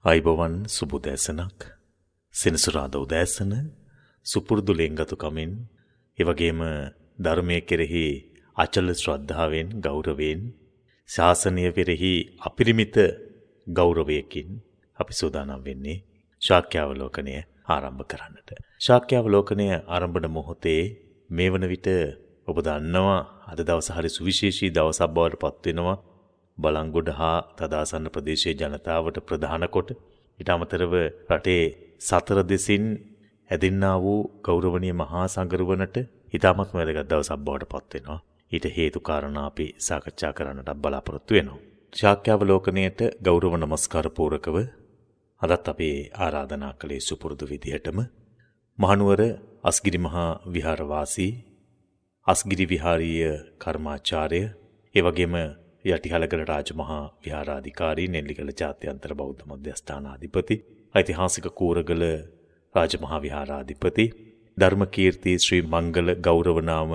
අයිබෝවන් සුබුදෑසනක් සෙනසුරාදා උදෑසන සුපුරුදු ලෙන්ගතුකමින් එවැගේම ධර්මයේ කෙරෙහි අචල ශ්‍රද්ධාවෙන් ගෞරවයෙන් ශාසනය කෙරෙහි අපරිමිත ගෞරවයකින් අපි සූදානම් වෙන්නේ ශාක්‍යාවලෝකනය ආරම්භ කරන්නට. ශාක්‍යාවලෝකනය ආරම්භන මොහොතේ මේ වන විට ඔබ දන්නවා අද දවස හරි සුවිශේෂී දවසක් බවට පත් වෙනවා. බලංගොඩ හා තදාසන්න ප්‍රදේශයේ ජනතාවට ප්‍රධාන කොට ඊට අමතරව රටේ සතර දෙසින් හැදෙන්නා වූ ගෞරවනීය මහා සංඝරුවනට ඉතාමත් වැදගත් දවසක් බවට පත් වෙනවා. ඊට හේතු කාරණා අපි සාකච්ඡා කරන්නට බලාපොරොත්තු වෙනවා. ශාක්‍යාවලෝකනයට ගෞරව නමස්කාර පූරකව අදත් අපි ආරාධනා කළේ සුපුරුදු විදියටම මහනුවර අස්ගිරි මහා විහාරවාසී අස්ගිරි විහාරීය කර්මාචාර්ය එවැගේම යටිහලගල රාජමහා විහාරාධිකාරී නෙල්ලිගල ජාත්‍යන්තර බෞද්ධ මධ්‍යස්ථානාධිපති ඓතිහාසික කූරගල රාජමහා විහාරාධිපති ධර්මකීර්ති ශ්‍රී මංගල ගෞරවනාම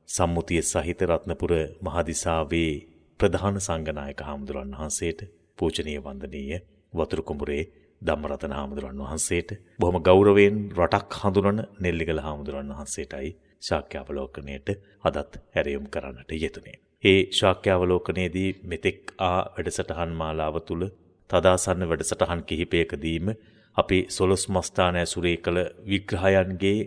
සම්මුතිය සහිත රත්නපුර මහදිසාවේ ප්‍රධාන සංඝනායක හාමුදුරන් වහන්සේට පූජනීය වන්දනීය වතුරු කුඹුරේ ධම්මරතන හාමුදුරන් වහන්සේට බොහොම ගෞරවයෙන් රටක් හඳුනන නෙල්ලිගල හාමුදුරන් වහන්සේටයි ශාක්‍යාවලෝකනයට අදත් ඇරයුම් කරන්නට යෙදුනේ. ඒ ශාක්‍යාවලෝකනයේදී මෙතෙක් වැඩසටහන් මාලාව තුල තදාසන්න වැඩසටහන් කිහිපයකදීම අපි සොළොස් මස්ථාන ඇසුරේ කළ විග්‍රහයන්ගේ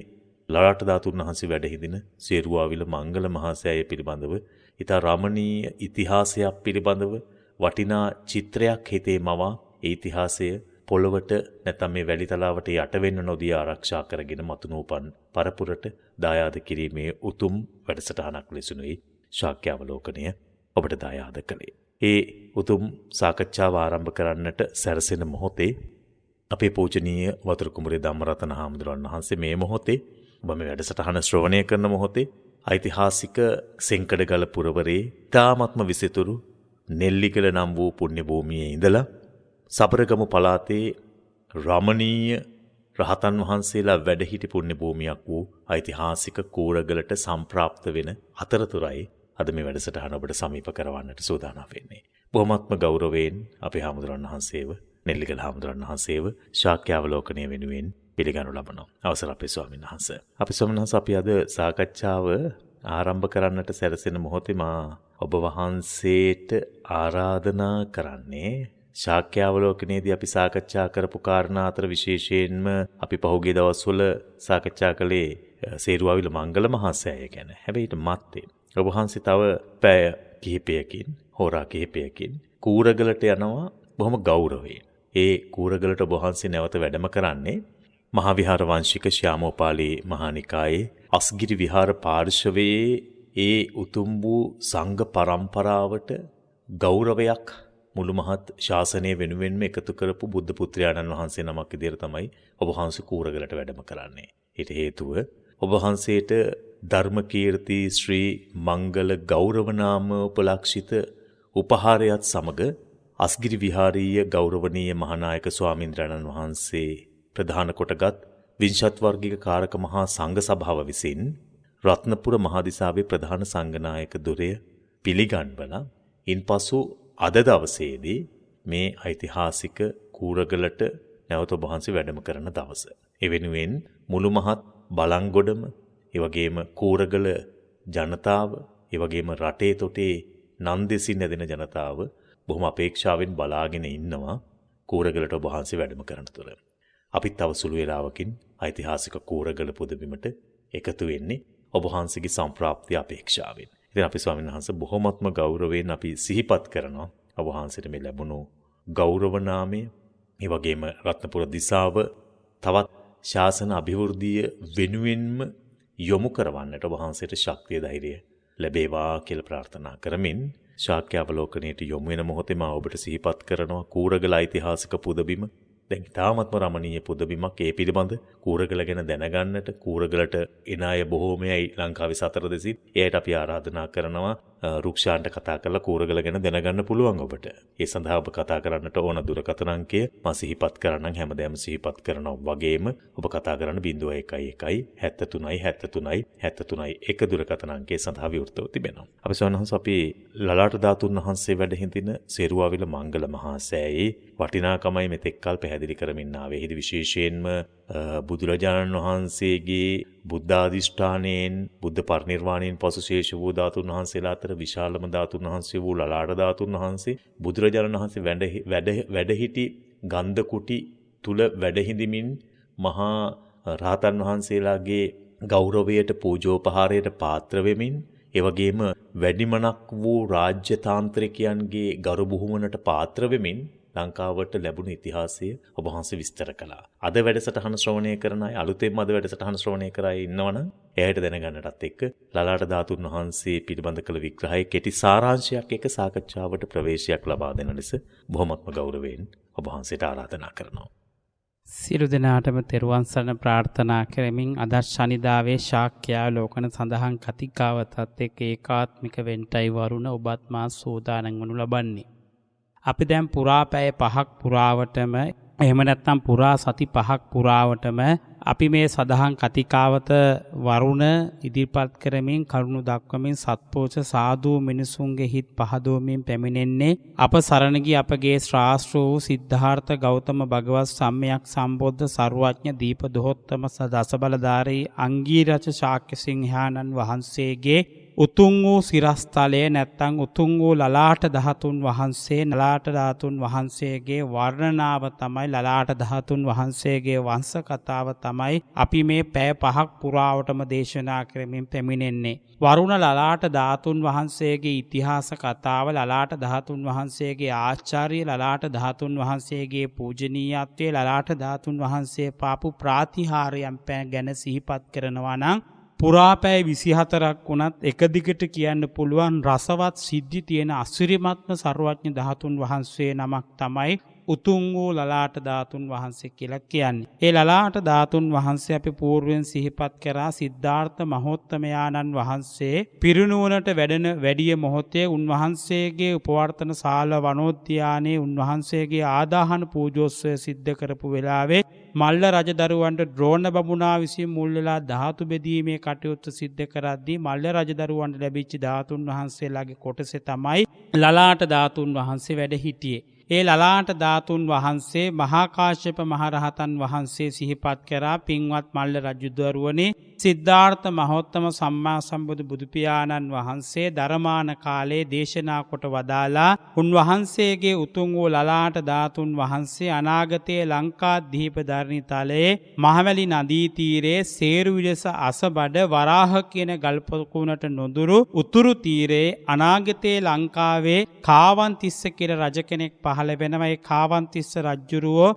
ලලාට ධාතුන් වහන්සේ වැඩ හිඳින සේරුවාවිල මංගල මහසෑය පිළිබඳව ඉතා රමණීය ඉතිහාසයක් පිළිබඳව වටිනා චිත්‍රයක් හිතේ මවා ඒ ඉතිහාසය පොළවට නැත්නම් මේ වැලිතලාවට යට වෙන්න නොදී ආරක්ෂා කරගෙන මතුනූපන් පරපුරට දායාද කිරීමේ උතුම් වැඩසටහනක් ලෙසුනුයි ශාක්‍යාවලෝකනය ඔබට දායාද කළේ. ඒ උතුම් සාකච්ඡාව ආරම්භ කරන්නට සැරසෙන මොහොතේ අපේ පූජනීය වතුරු කුඹුරේ ධම්මරතන හාමුදුරන් වහන්සේ මේ මොහොතේ ඔබ මේ වැඩසටහන ශ්‍රවණය කරන මොහොතේ ඓතිහාසික සෙන්කඩගල පුරවරේ තාමත්ම විසිතුරු නෙල්ලිගල නම් වූ පුණ්‍ය භූමියේ ඉඳලා සබරගමු පළාතේ රමණීය රහතන් වහන්සේලා වැඩ සිටි පුණ්‍ය භූමියක් වූ ඓතිහාසික කූරගලට සම්ප්‍රාප්ත වෙන අතරතුරයි අද මේ වැඩසටහන ඔබට සමීප කරවන්නට සූදානම් වෙන්නේ. බොහොමත්ම ගෞරවයෙන් අපේ හාමුදුරන් වහන්සේව නෙල්ලිගල හාමුදුරන් වහන්සේව ශාක්‍යාවලෝකනය වෙනුවෙන් පිළිගනු ලබනවා. අවසර අපේ ස්වාමීන් වහන්සේ. අපේ ස්වාමීන් වහන්සේ අපි අද සාකච්ඡාව ආරම්භ කරන්නට සැරසෙන මොහොතේ මා ඔබ වහන්සේට ආරාධනා කරන්නේ ශාක්‍යාවලෝකනයේදී අපි සාකච්ඡා කරපු කාරණා අතර විශේෂයෙන්ම අපි පහුගිය දවස්වල සාකච්ඡා කළේ සේරුවාවිල මංගල මහසෑය ගැන. හැබැයි ඊට මත්තේ ඔබ වහන්සේ තව පැය කිහිපයකින් හෝරා කිහිපයකින් කූරගලට යනවා බොහොම ගෞරවයෙන්. ඒ කූරගලට ඔබ වහන්සේ නැවත වැඩම කරන්නේ මහා විහාර වංශික ශ්‍යාමෝපාලී මහානිකායේ අස්ගිරි විහාර පාර්ශවයේ ඒ උතුම් වූ සංඝ පරම්පරාවට ගෞරවයක් මුළු මහත් ශාසනය වෙනුවෙන්ම එකතු කරපු බුද්ධ පුත්‍රයාණන් වහන්සේ නමක් විදිහට තමයි ඔබ වහන්සේ කූරගලට වැඩම කරන්නේ. ඊට හේතුව ඔබ වහන්සේට ධර්මකීර්ති ශ්‍රී මංගල ගෞරවනාම උපලක්ෂිත උපහාරයත් සමග අස්ගිරි විහාරීය ගෞරවනීය මහානායක ස්වාමීන්ද්‍රයන්න් වහන්සේ ප්‍රධාන කොටගත් විංශත් වර්ගික කාරක මහා සංඝ සභාව විසින් රත්නපුර මහදිසාවේ ප්‍රධාන සංඝනායක ධුරය පිළිගන්වලා ඉන්පසු අද දවසේදී මේ ඓතිහාසික කූරගලට නැවත ඔබ වහන්සේ වැඩම කරන දවස. ඒ වෙනුවෙන් මුළු මහත් බලංගොඩම, ඒ වගේම කූරගල ජනතාව, ඒ වගේම රටේ තොටේ නන්දෙසින් ඇදෙන ජනතාව බොහොම අපේක්ෂාවෙන් බලාගෙන ඉන්නවා කූරගලට ඔබ වහන්සේ වැඩම කරන තුර. අපිත් තව සුළු වේලාවකින් ඓතිහාසික කූරගල පුදබිමට එකතු වෙන්නේ ඔබ වහන්සේගේ සම්ප්‍රාප්තිය අපේක්ෂාවෙන්. ඉතින් අපි ස්වාමීන් වහන්සේ බොහොමත්ම ගෞරවයෙන් අපි සිහිපත් කරනවා ඔබ වහන්සේට මේ ලැබුණු ගෞරව නාමය, ඒ වගේම රත්නපුර දිසාව තවත් ශාසන අභිවෘද්ධිය වෙනුවෙන්ම යොමු කරවන්නට ඔබ වහන්සේට ශක්තිය ධෛර්යය ලැබේවා කියලා ප්‍රාර්ථනා කරමින් ශාක්‍යාවලෝකනයට යොමු වෙන මොහොතේ මා ඔබට සිහිපත් කරනවා කූරගල ඓතිහාසික පුදබිම. දැන් තාමත්ම රමණීය පුදබිමක්. ඒ පිළිබඳ කූරගල ගැන දැනගන්නට කූරගලට එන අය බොහෝමයි ලංකාවේ සතර දෙසින්. එයට අපි ආරාධනා කරනවා රුක්ෂාන්ට කතා කරලා කූරගල ගැන දැනගන්න පුළුවන් ඔබට. ඒ සඳහා ඔබ කතා කරන්නට ඕන දුරකථන අංකය මම සිහිපත් කරන්නම් හැමදාම සිහිපත් කරනවා වගේම ඔබ කතා කරන්න 0111 73 73 73 එක දුරකථන අංකය සඳහා විවෘතව තිබෙනවා. අපි සවනහස අපි ලලාට ධාතුන් වහන්සේ වැඩ හිඳින සේරුවාවිල මංගල මහා සෑයේ වටිනාකමයි මෙතෙක් කල් පැහැදිලි කරමින් ආවේ. එහිදී විශේෂයෙන්ම බුදුරජාණන් වහන්සේගේ බුද්ධාදිෂ්ඨානයෙන් බුද්ධ පරිනිර්වාණයෙන් පසු ශේෂ වූ ධාතුන් වහන්සේලා අතර විශාලම ධාතුන් වහන්සේ වූ ලලාට ධාතුන් වහන්සේ බුදුරජාණන් වහන්සේ වැඩ සිටි ගන්ධ කුටි තුල වැඩ හිඳමින් මහා රහතන් වහන්සේලාගේ ගෞරවයට පූජෝපහාරයට පාත්‍ර වෙමින් ඒ වගේම වැඩිමනක් වූ රාජ්‍ය තාන්ත්‍රිකයන්ගේ ගරු බුහුමනට පාත්‍ර වෙමින් ලංකාවට ලැබුණු ඉතිහාසය ඔබ වහන්සේ විස්තර කළා. අද වැඩසටහන ශ්‍රවණය කරන අය අලුතෙන්ම අද වැඩසටහන ශ්‍රවණය කරා ඉන්නවනම් එයාට දැනගන්නටත් එක්ක ලලාට ධාතුන් වහන්සේ පිළිබඳ කළ විග්‍රහයේ කෙටි සාරාංශයක් එක සාකච්ඡාවට ප්‍රවේශයක් ලබා දෙන ලෙස බොහොමත්ම ගෞරවයෙන් ඔබ වහන්සේට ආරාධනා කරනවා. සියලු දෙනාටම තෙරුවන් සරණ ප්‍රාර්ථනා කරමින් අද ශනිදාවේ ශාක්‍යයා ලෝකන සඳහන් කතිකාවතත් එක්ක ඒකාත්මික වෙන්ටයි වරුණ ඔබත් මා සූදානම් වනු ලබන්නේ. අපි දැන් පුරා පැය 5ක් පුරාවටම එහෙම නැත්නම් පුරා සති 5ක් පුරාවටම අපි මේ සදහන් කතිකාවත වරුණ ඉදිරිපත් කරමින් කරුණු දක්වමින් සත්පුරුෂ සාදු මිනිසුන්ගේ හිත් පහදවමින් පැමිණෙන්නේ අප සරණ ගිය අපගේ ශ්‍රාස්ත්‍ර වූ සිද්ධාර්ථ ගෞතම භගවත් සම්මයක් සම්බුද්ධ සර්වඥ දීප දොහොත්තම දසබලධාරී අංගීරච ශාක්‍ය සිංහානන් වහන්සේගේ උතුම් වූ සිරස්තලය නැත්තං උතුම් වූ ලලාට ධාතුන් වහන්සේ ලලාට ධාතුන් වහන්සේගේ වර්ණනාව තමයි ලලාට ධාතුන් වහන්සේගේ වංශ කතාව තමයි අපි මේ පැය 5ක් පුරාවටම දේශනා කරමින් පැමිණෙන්නේ. වරුණ ලලාට ධාතුන් වහන්සේගේ ඉතිහාස කතාව ලලාට ධාතුන් වහන්සේගේ ආචාර්ය ලලාට ධාතුන් වහන්සේගේ පූජනීයත්වයේ ලලාට ධාතුන් වහන්සේ පාපු ප්‍රාතිහාර්යයන් ගැන සිහිපත් කරනවා නම් පුරාපැය 24ක් වුණත් එක දිගට කියන්න පුළුවන් රසවත් සිද්ධි තියෙන අසිරිමත්ම සර්වඥ ධාතුන් වහන්සේ නමක් තමයි උතුම් වූ ලලාට ධාතුන් වහන්සේ කියලා කියන්නේ. ඒ ලලාට ධාතුන් වහන්සේ අපි పూర్වයෙන් සිහිපත් කරා සිද්ධාර්ථ මහෝත්තමයාණන් වහන්සේ පිරිනුවනට වැඩිය මොහොතේ උන්වහන්සේගේ උපවර්තන ශාල වනෝද්‍යානයේ උන්වහන්සේගේ ආදාහන පූජෝත්සවය සිද්ධ කරපු වෙලාවේ මල්ල රජදරුවන්ට ද්‍රෝණ බමුණා විසින් මුල් වෙලා ධාතු බෙදීමේ කටයුත්ත සිද්ධ කරද්දී මල්ල රජදරුවන්ට ලැබිච්ච ධාතුන් වහන්සේලාගේ කොටසේ තමයි ලලාට ධාතුන් වහන්සේ වැඩ හිටියේ. ඒ ලලාට ධාතුන් වහන්සේ මහා කාශ්‍යප මහරහතන් වහන්සේ සිහිපත් කරා පින්වත් මල්ල රජදරුවනේ සිද්ධාර්ථ මහෝත්තම සම්මා සම්බුදු බුදුපියාණන් වහන්සේ ධර්මාන කාලයේ දේශනා කොට වදාලා උන්වහන්සේගේ උතුම් වූ ලලාට ධාතුන් වහන්සේ අනාගතයේ ලංකාදීප ධර්ණි තලයේ මහවැලි නදී තීරයේ සේරුවිලස අසබඩ වරාහ කියන ගල්පොකුණට නොදුරු උතුරු තීරයේ අනාගතයේ ලංකාවේ කාවන්තිස්ස කියලා රජ කෙනෙක් පහළ වෙනවා. ඒ කාවන්තිස්ස රජුරුවෝ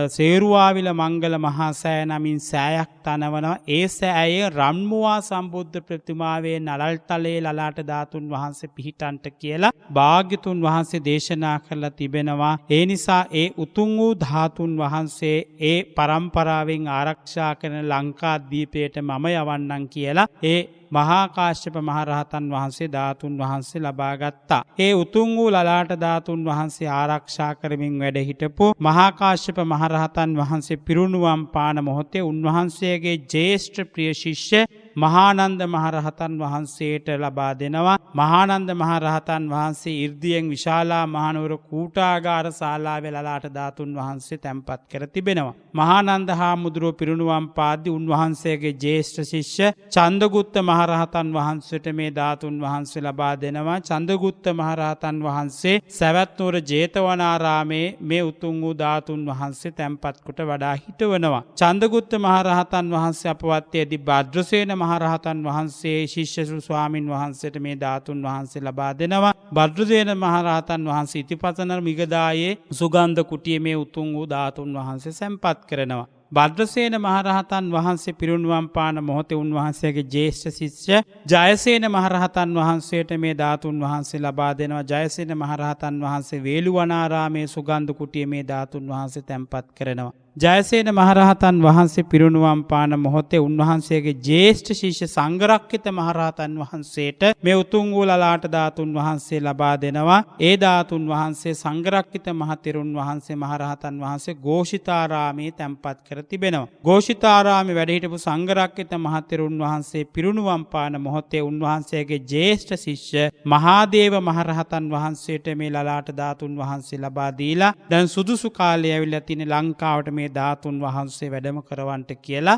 සේරුවාවිල මංගල මහා සෑය නමින් සෑයක් තනවනවා. ඒ සෑයේ රන්මුවා සම්බුද්ධ ප්‍රතිමාවේ නලල්තලේ ලලාට ධාතුන් වහන්සේ පිහිටන්ට කියලා භාග්‍යතුන් වහන්සේ දේශනා කරලා තිබෙනවා. ඒ නිසා ඒ උතුම් වූ ධාතුන් වහන්සේ ඒ පරම්පරාවෙන් ආරක්ෂා කරන ලංකාදීපයට මම යවන්නම් කියලා ඒ මහා කාශ්‍යප මහරහතන් වහන්සේ ධාතුන් වහන්සේ ලබා ගත්තා. ඒ උතුම් වූ ලලාට ධාතුන් වහන්සේ ආරක්ෂා කරමින් වැඩ හිටපු මහා කාශ්‍යප මහරහතන් වහන්සේ පිරිනුවම් පාන මොහොතේ උන්වහන්සේගේ ජේෂ්ඨ ප්‍රිය ශිෂ්‍ය මහානන්ද මහරහතන් වහන්සේට ලබා දෙනවා. මහානන්ද මහරහතන් වහන්සේ 이르දියෙන් විශාලා මහනුවර කූටාගාර ශාලාවේ ලලාට ධාතුන් වහන්සේ තැන්පත් කර තිබෙනවා. මහානන්ද හාමුදුරුවෝ පිරිනුවම් පාද්දී උන්වහන්සේගේ ජේෂ්ඨ ශිෂ්‍ය චන්දගුත්ත මහරහතන් වහන්සේට මේ ධාතුන් වහන්සේ ලබා දෙනවා. චන්දගුත්ත මහරහතන් වහන්සේ සවැත් නුවර ජේතවනාරාමේ මේ උතුම් වූ ධාතුන් වහන්සේ තැන්පත් කොට වඩා හිටවනවා. චන්දගුත්ත මහරහතන් වහන්සේ අපවත්යේදී භද්‍රසේන මහරහතන් වහන්සේ ශිෂ්‍ය ස්වාමින් වහන්සේට මේ ධාතුන් වහන්සේ ලබා දෙනවා. භද්‍රසේන මහරහතන් වහන්සේ ඉතිපසන මිගදායේ සුගන්ධ කුටියේ මේ උතුම් වූ ධාතුන් වහන්සේ සැම්පත් කරනවා. භද්‍රසේන මහරහතන් වහන්සේ පිරිනුවම් පාන මොහොතේ උන්වහන්සේගේ ජේෂ්ඨ ශිෂ්‍ය ජයසේන මහරහතන් වහන්සේට මේ ධාතුන් වහන්සේ ලබා දෙනවා. ජයසේන මහරහතන් වහන්සේ වේළුවනාරාමේ සුගන්ධ කුටියේ මේ ධාතුන් වහන්සේ තැන්පත් කරනවා. ජයසේන මහරහතන් වහන්සේ පිරිනුවම් පාන මොහොතේ උන්වහන්සේගේ ජ්‍යෙෂ්ඨ ශිෂ්‍ය සංඝරක්ඛිත මහරහතන් වහන්සේට මේ උතුම් වූ ලලාට ධාතුන් වහන්සේ ලබා දෙනවා. ඒ ධාතුන් වහන්සේ සංඝරක්ඛිත මහතෙරුන් වහන්සේ මහරහතන් වහන්සේ ഘോഷිතාරාමයේ තැන්පත් කර තිබෙනවා. ഘോഷිතාරාමයේ වැඩ හිටපු සංඝරක්ඛිත මහතෙරුන් වහන්සේ පිරිනුවම් පාන මොහොතේ උන්වහන්සේගේ ජ්‍යෙෂ්ඨ ශිෂ්‍ය මහාදේව මහරහතන් වහන්සේට මේ ලලාට ධාතුන් වහන්සේ ලබා දීලා දැන් සුදුසු කාලය ඇවිල්ලා තියෙන ලංකාවට මේ ධාතුන් වහන්සේ වැඩම කරවන්නට කියලා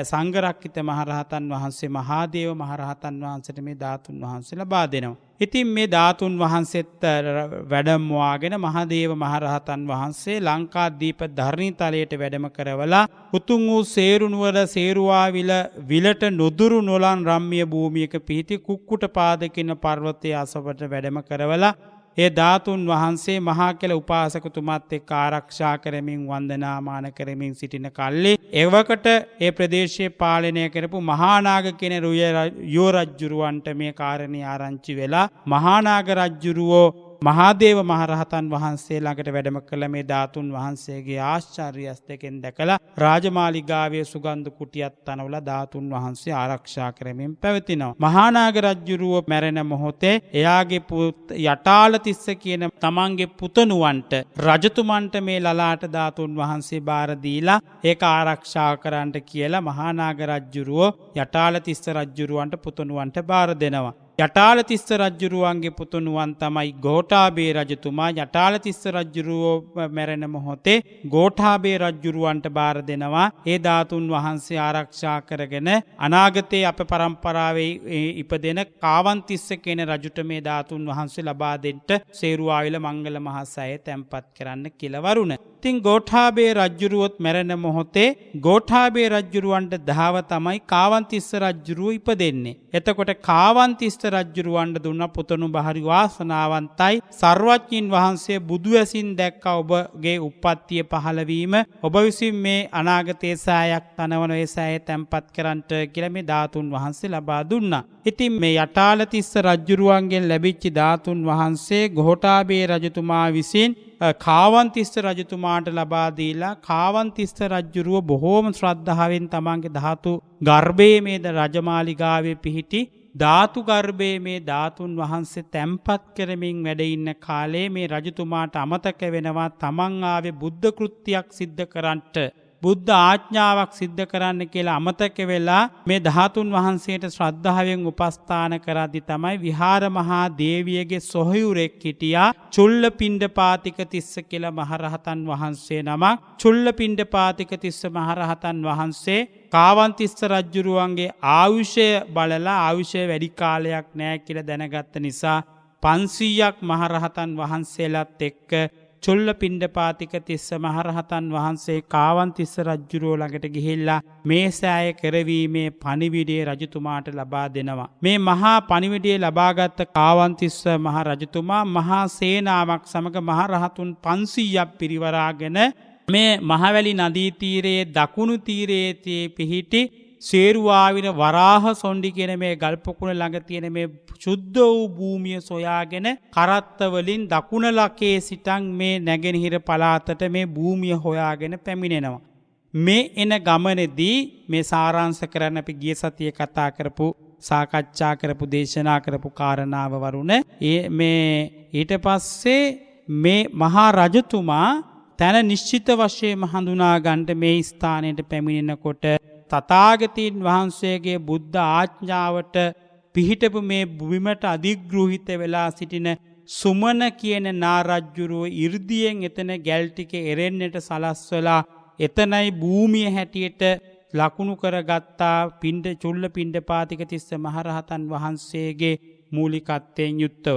සංඝරක්ඛිත මහරහතන් වහන්සේ මහාදේව මහරහතන් වහන්සේට මේ ධාතුන් වහන්සේ ලබා දෙනවා. ඉතින් මේ ධාතුන් වහන්සේත් වැඩමවාගෙන මහාදේව මහරහතන් වහන්සේ ලංකාදීප ධර්ණීතලයට වැඩම කරවලා උතුම් වූ සේරුනුවර සේරුවාවිල විලට නොදුරු නොලන් රම්ම්‍ය භූමියක පිහිටි කුක්කුටපාද කියන පර්වතයේ අසවට වැඩම කරවලා ඒ ධාතුන් වහන්සේ මහා කෙළ උපාසකතුමත් එක්ක ආරක්ෂා කරමින් වන්දනාමාන කරමින් සිටින කල්ලි එවකට ඒ ප්‍රදේශයේ පාලනය කරපු මහානාග කියන යුව රජ්ජුරුවන්ට මේ කාරණේ ආරංචි වෙලා මහානාග රජ්ජුරුවෝ මහාදේව මහරහතන් වහන්සේ ළඟට වැඩම කළ මේ ධාතුන් වහන්සේගේ ආශ්චර්ය ඇස් දෙකෙන් දැකලා රාජමාලිගාවේ සුගන්ධ කුටියක් තනවලා ධාතුන් වහන්සේ ආරක්ෂා කරමින් පැවතිනවා. මහානාග රජුරුව මැරෙන මොහොතේ එයාගේ යටාලතිස්ස කියන තමන්ගේ පුතණුවන්ට රජතුමන්ට මේ ලලාට ධාතුන් වහන්සේ බාර දීලා ඒක ආරක්ෂා කරන්නට කියලා මහානාග රජුරුව යටාලතිස්ස රජුරුවන්ට පුතණුවන්ට බාර දෙනවා. යටාලතිස්ස රජ්ජුරුවන්ගේ පුතුණුවන් තමයි ගෝඨාභය රජතුමා. යටාලතිස්ස රජ්ජුරුවෝ මැරෙන මොහොතේ ගෝඨාභය රජ්ජුරුවන්ට බාර දෙනවා. ඒ ධාතුන් වහන්සේ ආරක්ෂා කරගෙන අනාගතයේ අප පරම්පරාවේ ඉපදෙන කාවන්තිස්ස කියන රජුට මේ ධාතුන් වහන්සේ ලබා දෙන්න සේරුවාවිල මංගල මහා සෑය තැන්පත් කරන්න කියලා වරුණ. ඉතින් ගෝඨාභය රජ්ජුරුවොත් මැරෙන මොහොතේ ගෝඨාභය රජ්ජුරුවන්ට දහව තමයි කාවන්තිස්ස රජ්ජුරුව ඉපදෙන්නේ. එතකොට කාවන්තිස්ස රජ්ජුරුවන්ට දුන්න පුතණු බහරි වාසනාවන්තයි. සර්වඥින් වහන්සේ බුදු ඇසින් දැක්ක ඔබගේ උප්පත්තිය පහළවීම ඔබ විසින් මේ අනාගතයේ සෑයක් තනවන ඒ සෑය තැන්පත් කරන්නට කියලා මේ ධාතුන් වහන්සේ ලබා දුන්නා. ඉතින් මේ යටාලතිස්ස රජ්ජුරුවන්ගෙන් ලැබිච්ච ධාතුන් වහන්සේ ගෝඨාභය රජතුමා විසින් කාවන්තිස්ස රජතුමාට ලබා දීලා කාවන්තිස්ස රජ්ජුරුව බොහෝම ශ්‍රද්ධාවෙන් තමන්ගේ ධාතු ගර්භයේ මේ රජමාලිගාවේ පිහිටි ධාතු ගර්භයේ මේ ධාතුන් වහන්සේ තැන්පත් කරමින් වැඩ ඉන්න කාලේ මේ රජතුමාට අමතක වෙනවා තමන් ආවේ බුද්ධ කෘත්‍යයක් සිද්ධ කරන්නට බුද්ධ ආඥාවක් සිද්ධ කරන්න කියලා අමතක වෙලා මේ ධාතුන් වහන්සේට ශ්‍රද්ධාවෙන් උපස්ථාන කරද්දි තමයි විහාර මහා දේවියගේ සොහයුරෙක් හිටියා චුල්ලපිණ්ඩපාතික තිස්ස කියලා මහරහතන් වහන්සේ නමක්. චුල්ලපිණ්ඩපාතික තිස්ස මහරහතන් වහන්සේ කාවන්තිස්ස රජ්ජුරුවන්ගේ ආයුෂය බලලා ආයුෂය වැඩි කාලයක් නෑ කියලා දැනගත්ත නිසා 500ක් මහරහතන් වහන්සේලාත් එක්ක චුල්ලපිණ්ඩපාතික තිස්ස මහරහතන් වහන්සේ කාවන්තිස්ස රජ්ජුරුව ළඟට ගිහිල්ලා මේ සෑය කරවීමේ පණිවිඩය රජතුමාට ලබා දෙනවා. මේ මහා පණිවිඩය ලබාගත් කාවන්තිස්ස මහ රජතුමා මහා සේනාවක් සමග මහරහතුන් 500ක් පිරිවරාගෙන මේ මහවැලි නදී තීරයේ දකුණු තීරයේ පිහිටි සේරුවාවින වරාහ සොණ්ඩි කියන මේ ගල්පොකුණ ළඟ තියෙන මේ ශුද්ධ වූ භූමිය සොයාගෙන කරත්ත වලින් දකුණ ලකේ සිටන් මේ නැගෙනහිර පළාතට මේ භූමිය හොයාගෙන පැමිණෙනවා. මේ එන ගමනේදී මේ සාරාංශ කරන්න අපි ගිය සතියේ කතා කරපු සාකච්ඡා කරපු දේශනා කරපු කාරණාව වරුණ මේ ඊට පස්සේ මේ මහා රජතුමා තන නිශ්චිත වශයෙන්ම හඳුනා ගන්නට මේ ස්ථානයට පැමිණෙනකොට තථාගතයන් වහන්සේගේ බුද්ධ ආඥාවට පිහිටපු මේ බිමට අධිග්‍රහිත වෙලා සිටින සුමන කියන නාරජ්ජුරුව 이르දියෙන් එතන ගැල් ටික එරෙන්නට සලස්වලා එතනයි භූමිය හැටියට ලකුණු කරගත්තා චුල්ලපිණ්ඩපාතික තිස්ස මහරහතන් වහන්සේගේ මූලිකත්වයෙන් යුක්තව.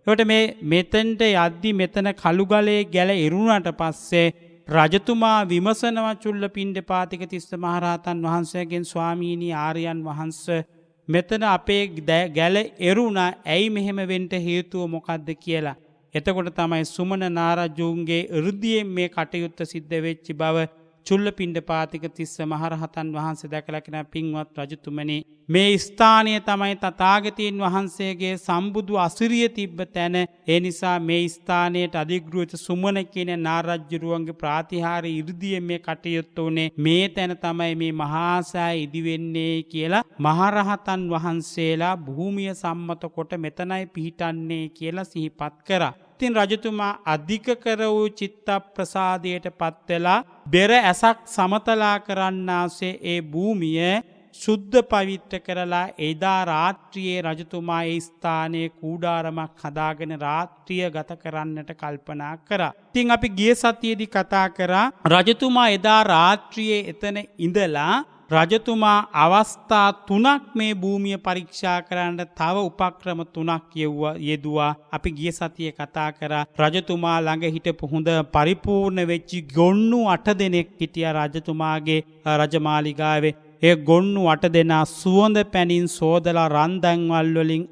ඒකට මේ මෙතෙන්ට යද්දි මෙතන කළුගලේ ගැල එරුණාට පස්සේ රජතුමා විමසනවා චුල්ලපිණ්ඩපාතික තිස්ස මහරහතන් වහන්සේගෙන් ස්වාමීනි ආර්යයන් වහන්සේ මෙතන අපේ ගැල එරුණා ඇයි මෙහෙම වෙන්න හේතුව මොකද්ද කියලා. එතකොට තමයි සුමන නාරජුන්ගේ 이르දියෙන් මේ කටයුත්ත සිද්ධ වෙච්ච බව චුල්ලපිණ්ඩපාතික තිස්ස මහරහතන් වහන්සේ දැකලා කියන පින්වත් රජතුමනි මේ ස්ථානය තමයි තථාගතයන් වහන්සේගේ සම්බුදු අසිරිය තිබ්බ තැන. ඒ නිසා මේ ස්ථානයට අධිග්‍රහිත සුමන කියන නාරජ්ජුරුවන්ගේ ප්‍රාතිහාර්ය 이르දියෙන් මේ කටයුත්ත උනේ මේ තැන තමයි මේ මහා සෑය ඉදි වෙන්නේ කියලා මහරහතන් වහන්සේලා භූමිය සම්මත කොට මෙතනයි පිහිටන්නේ කියලා සිහිපත් කරා. ඉතින් රජතුමා අධික කර වූ චිත්ත ප්‍රසාදයට පත් වෙලා බෙර ඇසක් සමතලා කරන්නාසේ ඒ භූමිය සුද්ධ පවිත්‍ර කරලා එදා රාත්‍රියේ රජතුමා ඒ ස්ථානයේ කූඩාරමක් හදාගෙන රාත්‍රිය ගත කරන්නට කල්පනා කරා. ඉතින් අපි ගිය සතියේදී කතා කරා රජතුමා එදා රාත්‍රියේ එතන ඉඳලා රජතුමා අවස්ථා 3ක් මේ භූමිය පරීක්ෂා කරන්න තව උපක්‍රම 3ක් යෙදුවා. අපි ගිය සතියේ කතා කරා රජතුමා ළඟ හිටපු හොඳ පරිපූර්ණ වෙච්ච ගොන්නු 8 දෙනෙක් හිටියා රජතුමාගේ රජමාලිගාවේ. ඒ ගොන්නු 8 දෙනා සුවඳ පැනින් සෝදලා රන්දන්වල් වලින්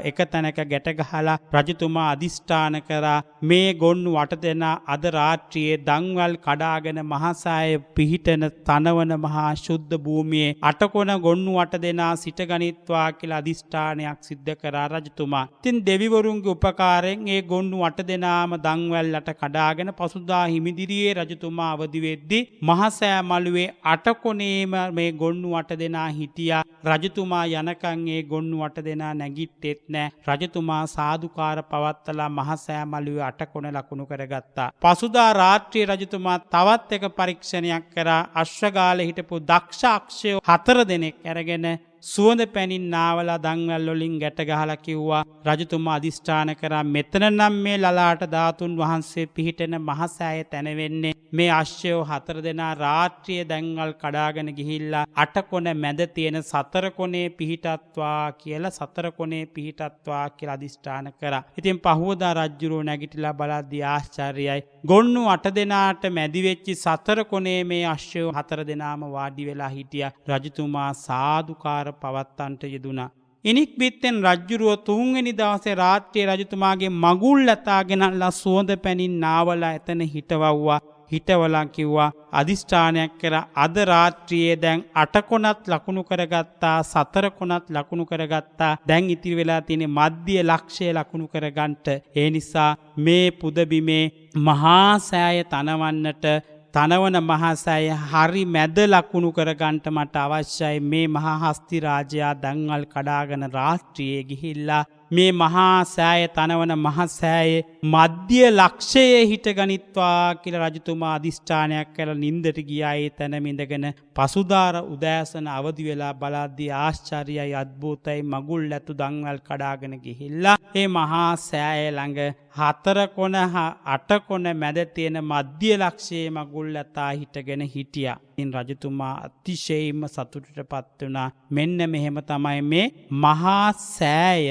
එක තැනක ගැට ගහලා රජතුමා අදිෂ්ඨාන කරා මේ ගොන්නු 8 දෙනා අද රාත්‍රියේ දන්වල් කඩාගෙන මහසෑය පිහිටන තනවන මහා ශුද්ධ භූමියේ අටකොන ගොන්නු 8 දෙනා සිටගනිත්වා කියලා අදිෂ්ඨානයක් සිද්ධ කරා රජතුමා. ඉතින් දෙවිවරුන්ගේ උපකාරයෙන් ඒ ගොන්නු 8 දෙනාම දන්වැල්ලට කඩාගෙන පසුදා හිමිදිරියේ රජතුමා අවදි වෙද්දී මහසෑය මළුවේ අටකොනේම මේ ගොන්නු 8 දෙනා හිටියා. රජතුමා යනකන් ඒ ගොන්නු 8 දෙනා නැගිට්ටෙත් නෑ. රජතුමා සාදුකාර පවත්තලා මහසෑය මළුවේ අටකොන ලකුණු කරගත්තා. පසුදා රාත්‍රියේ රජතුමා තවත් එක පරීක්ෂණයක් කරා. අශ්වගාලේ හිටපු දක්ෂ අක්ෂය 4 දෙනෙක් අරගෙන සුවඳ පැනින් නාවලා දන්වැල් වලින් ගැට ගහලා කිව්වා රජතුමා අදිෂ්ඨාන කරා මෙතන නම් මේ ලලාට ධාතුන් වහන්සේ පිහිටෙන මහසෑය තැන වෙන්නේ. මේ අශ්වයෝ 4 දෙනා රාත්‍රියේ දන්වැල් කඩාගෙන ගිහිල්ලා අටකොන මැද තියෙන 4 කොනේ පිහිටත්වා කියලා 4 කොනේ පිහිටත්වා කියලා අදිෂ්ඨාන කරා. ඉතින් පහවදා රජුරෝ නැගිටලා බලද්දී ආශ්චර්යයි. ගොන්නු 8 දෙනාට මැදි වෙච්ච 4 කොනේ මේ අශ්වයෝ 4 දෙනාම වාඩි වෙලා හිටියා. රජතුමා සාදුකාර පවත්තන්ට යෙදුණා. ඉනික් බිත්තෙන් රජ්ජුරුව 3 වෙනි දවසේ රාත්‍රියේ රජතුමාගේ මගුල් ලතාගෙනලා සුවඳ පැනින් නාවලා එතන හිටවව්වා. හිටවලා කිව්වා අදිෂ්ඨානයක් කර අද රාත්‍රියේ දැන් 8 කොනත් ලකුණු කරගත්තා 4 කොනත් ලකුණු කරගත්තා. දැන් ඉතිරි වෙලා තියෙන මධ්‍ය ලක්ෂය ලකුණු කරගන්නට. ඒ නිසා මේ පුදබිමේ මහා සෑය තනවන්නට තනවන මහසෑය හරි මැද ලකුණු කරගන්නට මට අවශ්‍යයි. මේ මහා හස්ති රාජයා දන්වල් කඩාගෙන රාත්‍රියේ ගිහිල්ලා මේ මහා සෑය තනවන මහසෑයේ මධ්‍ය ලක්ෂයේ හිටගනිත්වා කියලා රජතුමා අදිෂ්ඨානයක් කරලා නින්දට ගියා. ඒ තැනම ඉඳගෙන පසුදාර උදෑසන අවදි වෙලා බලද්දී ආශ්චර්යයි අද්භූතයි මගුල් ඇතු දන්වැල් කඩාගෙන ගිහිල්ලා මේ මහා සෑය ළඟ 4 කොන 8 කොන මැද තියෙන මධ්‍ය ලක්ෂයේ මගුල් ඇතා හිටගෙන හිටියා. ඉතින් රජතුමා අතිශයින්ම සතුටටපත් වුණා. මෙන්න මෙහෙම තමයි මේ මහා සෑය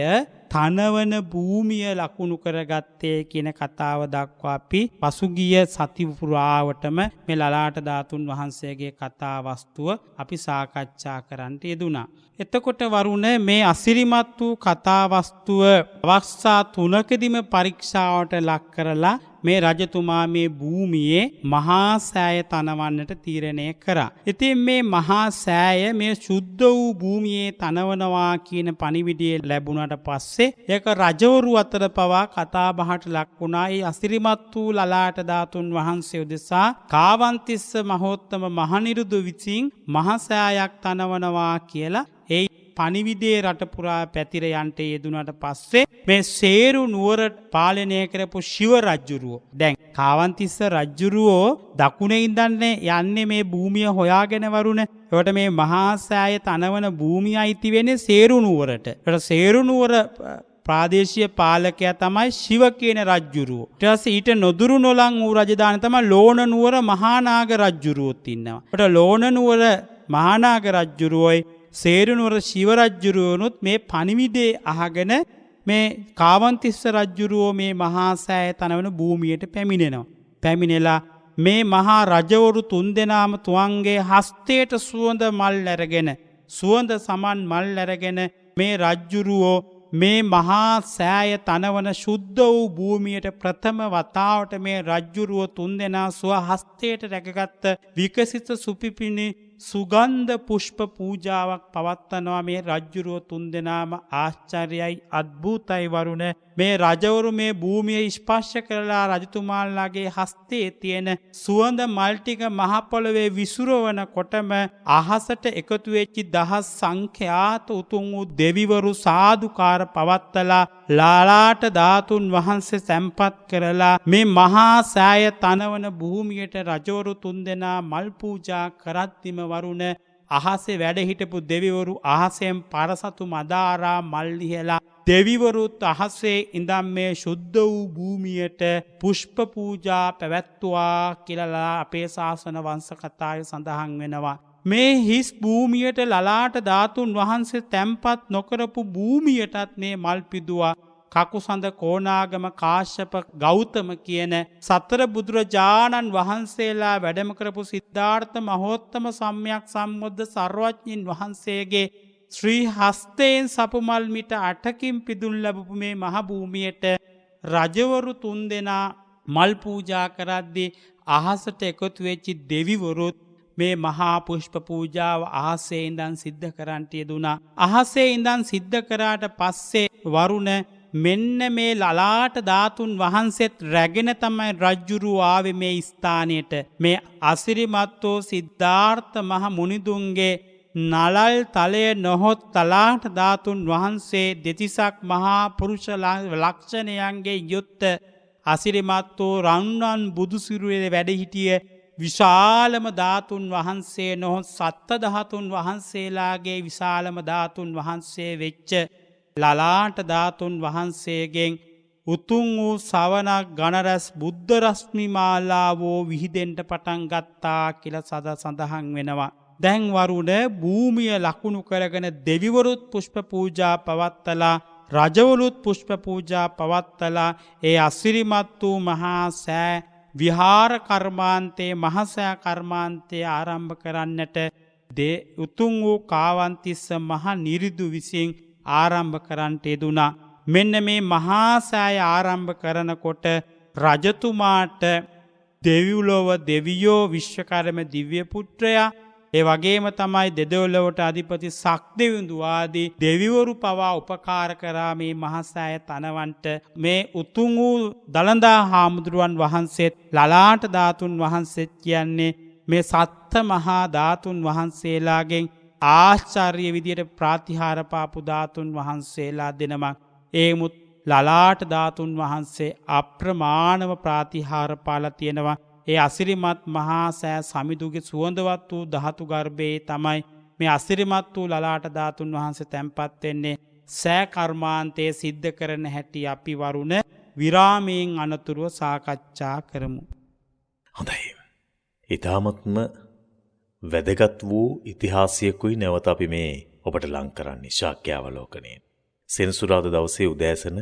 තනවන භූමිය ලකුණු කරගත්තේ කියන කතාව දක්වා අපි පසුගිය සති පුරාවටම මේ ලලාට ධාතුන් වහන්සේගේ කතා වස්තුව අපි සාකච්ඡා කරන්නට යෙදුණා. එතකොට වරුණ මේ අසිරිමත් වූ කතා වස්තුව අවස්ථා 3කදීම පරීක්ෂාවට ලක් කරලා මේ රජතුමා මේ භූමියේ මහා සෑය තනවන්නට තීරණය කරා. ඉතින් මේ මහා සෑය මේ සුද්ධ වූ භූමියේ තනවනවා කියන පණිවිඩය ලැබුණාට පස්සේ ඒක රජවරු අතර පවා කතා බහට ලක් වුණා. ඒ අසිරිමත් වූ ලලාට ධාතුන් වහන්සේ උදෙසා කාවන්තිස්ස මහෝත්තම මහනිරුදු විසින් මහා සෑයක් තනවනවා කියලා ඒ පණිවිඩයේ රට පුරා පැතිර යන්ට යෙදුණාට පස්සේ මේ සේරු නුවර පාලනය කරපු ශිව රජුරුව දැන් කාවන්තිස්ස රජුරුවෝ දකුණේ ඉඳන්නේ යන්නේ මේ භූමිය හොයාගෙන වරුණ. ඒකට මේ මහා සෑය තනවන භූමිය අයිති වෙන්නේ සේරු නුවරට. ඒකට සේරු නුවර ප්‍රාදේශීය පාලකයා තමයි ශිව කියන රජුරුව. ඊට පස්සේ ඊට නොදුරු නොලං වූ රජධානි තමයි ලෝණ නුවර මහානාග රජුරුවොත් ඉන්නවා. ඒකට ලෝණ නුවර මහානාග රජුරුවෝයි සේරුනුවර ශිව රජ්ජුරුවනුත් මේ පණිවිඩේ අහගෙන මේ කාවන්තිස්ස රජ්ජුරුවෝ මේ මහා සෑය තනවන භූමියට පැමිණෙනවා. පැමිණෙලා මේ මහා රජවරු 3 දෙනාම තුවන්ගේ හස්තයට සුවඳ මල් අරගෙන සුවඳ සමන් මල් අරගෙන මේ රජ්ජුරුවෝ මේ මහා සෑය තනවන ශුද්ධ වූ භූමියට ප්‍රථම වතාවට මේ රජ්ජුරුව තුන්දෙනා ස්ව හස්තයට රැකගත්ත විකසිත සුපිපිනි සුගන්ධ පුෂ්ප පූජාවක් පවත්වනවා. මේ රජ්ජුරුව තුන්දෙනාම ආශ්චර්යයි අද්භූතයි වරුණ. මේ රජවරු මේ භූමිය ස්පර්ශ කරලා රජතුමාලාගේ හස්තයේ තියෙන සුවඳ මල් ටික මහ පොළවේ විසුරවන කොටම අහසට එකතු වෙච්චි දහස් සංඛ්‍යාත උතුම් වූ දෙවිවරු සාදුකාර පවත්තලා ලාලාට ධාතුන් වහන්සේ සැම්පත් කරලා මේ මහා සෑය තනවන භූමියට රජවරු තුන්දෙනා මල් පූජා කරද්දිම වරුණ අහසේ වැඩ හිටපු දෙවිවරු අහසෙන් පරසතු මදාරා මල් ලිහලා දෙවිවරුත් අහසේ ඉඳන් මේ ශුද්ධ වූ භූමියට පුෂ්ප පූජා පැවැත්තුවා කියලා අපේ ශාසන වංශ කතාවේ සඳහන් වෙනවා. මේ හිස් භූමියට ලලාට ධාතුන් වහන්සේ තැන්පත් නොකරපු භූමියටත් මේ මල් පිදුවා. කකුසඳ කෝණාගම කාශ්‍යප ගෞතම කියන සතර බුදුරජාණන් වහන්සේලා වැඩම කරපු සිද්ධාර්ථ මහෝත්තම සම්්‍යක් සම්බුද්ධ සර්වඥින් වහන්සේගේ ශ්‍රී හස්තයෙන් සපුමල් මිට 8කින් පිදුම් ලැබපු මේ මහ භූමියට රජවරු තුන්දෙනා මල් පූජා කරද්දී අහසට එකතු වෙච්චි දෙවිවරුත් මේ මහා පුෂ්ප පූජාව අහසේ ඉඳන් සිද්ධ කරන්නට යෙදුණා. අහසේ ඉඳන් සිද්ධ කරාට පස්සේ වරුණ මෙන්න මේ ලලාට ධාතුන් වහන්සේත් රැගෙන තමයි රජ්ජුරුව ආවේ මේ ස්ථානයට. මේ අසිරිමත්වෝ සිද්ධාර්ථ මහ මුනිදුන්ගේ නලල් තලය නොහොත් ලලාට ධාතුන් වහන්සේ දෙතිසක් මහා පුරුෂ ලක්ෂණයන්ගේ යුක්ත අසිරිමත්වෝ රන්වන් බුදුසිරුවේ වැඩ හිටිය විශාලම ධාතුන් වහන්සේ නොහොත් සත්ත ධාතුන් වහන්සේලාගේ විශාලම ධාතුන් වහන්සේ වෙච්ච ලලාට ධාතුන් වහන්සේගෙන් උතුම් වූ සවනක් ගණරැස් බුද්ධ රශ්මි මාලාවෝ විහිදෙන්ට පටන් ගත්තා කියලා සඳහන් වෙනවා. දැන් වරුණ භූමිය ලකුණු කරගෙන දෙවිවරුත් පුෂ්ප පූජා පවත්තලා රජවරුත් පුෂ්ප පූජා පවත්තලා ඒ අසිරිමත් වූ මහා සෑ විහාර කර්මාන්තයේ මහසෑ කර්මාන්තයේ ආරම්භ කරන්නට උතුම් වූ කාවන්තිස්ස මහ නිරිදු විසින් ආරම්භ කරන්නට යෙදුණා. මෙන්න මේ මහා සෑය ආරම්භ කරනකොට රජතුමාට දෙවියොලව දෙවියෝ විශ්වකර්ම දිව්‍ය පුත්‍රයා ඒ වගේම තමයි දෙදොලවට අධිපති සක්දෙවිඳු ආදී දෙවිවරු පවා උපකාර කරා මේ මහා සෑය තනවන්ට. මේ උතුම් වූ දළදා හාමුදුරුවන් වහන්සේත් ලලාට ධාතුන් වහන්සේත් කියන්නේ මේ සත්ත මහා ධාතුන් වහන්සේලාගෙන් ආශ්චර්ය විදියට ප්‍රාතිහාර පාපු ධාතුන් වහන්සේලා දෙනමක්. ඒමුත් ලලාට ධාතුන් වහන්සේ අප්‍රමාණව ප්‍රාතිහාර පාලා තියෙනවා. ඒ අසිරිමත් මහා සෑ සමිඳුගේ සුවඳවත් වූ ධාතු ගර්භයේ තමයි මේ අසිරිමත් වූ ලලාට ධාතුන් වහන්සේ තැන්පත් වෙන්නේ. සෑ කර්මාන්තයේ සිද්ධ කරන හැටි අපි වරුණ විරාමයෙන් අනතුරුව සාකච්ඡා කරමු. හොඳයි. ඊ타මත්ම වැදගත් වූ ඉතිහාසයකුයි නැවත අපි මේ ඔබට ලං කරන්නේ ශාක්‍යාවලෝකනයේ. සෙනසුරාදා දවසේ උදෑසන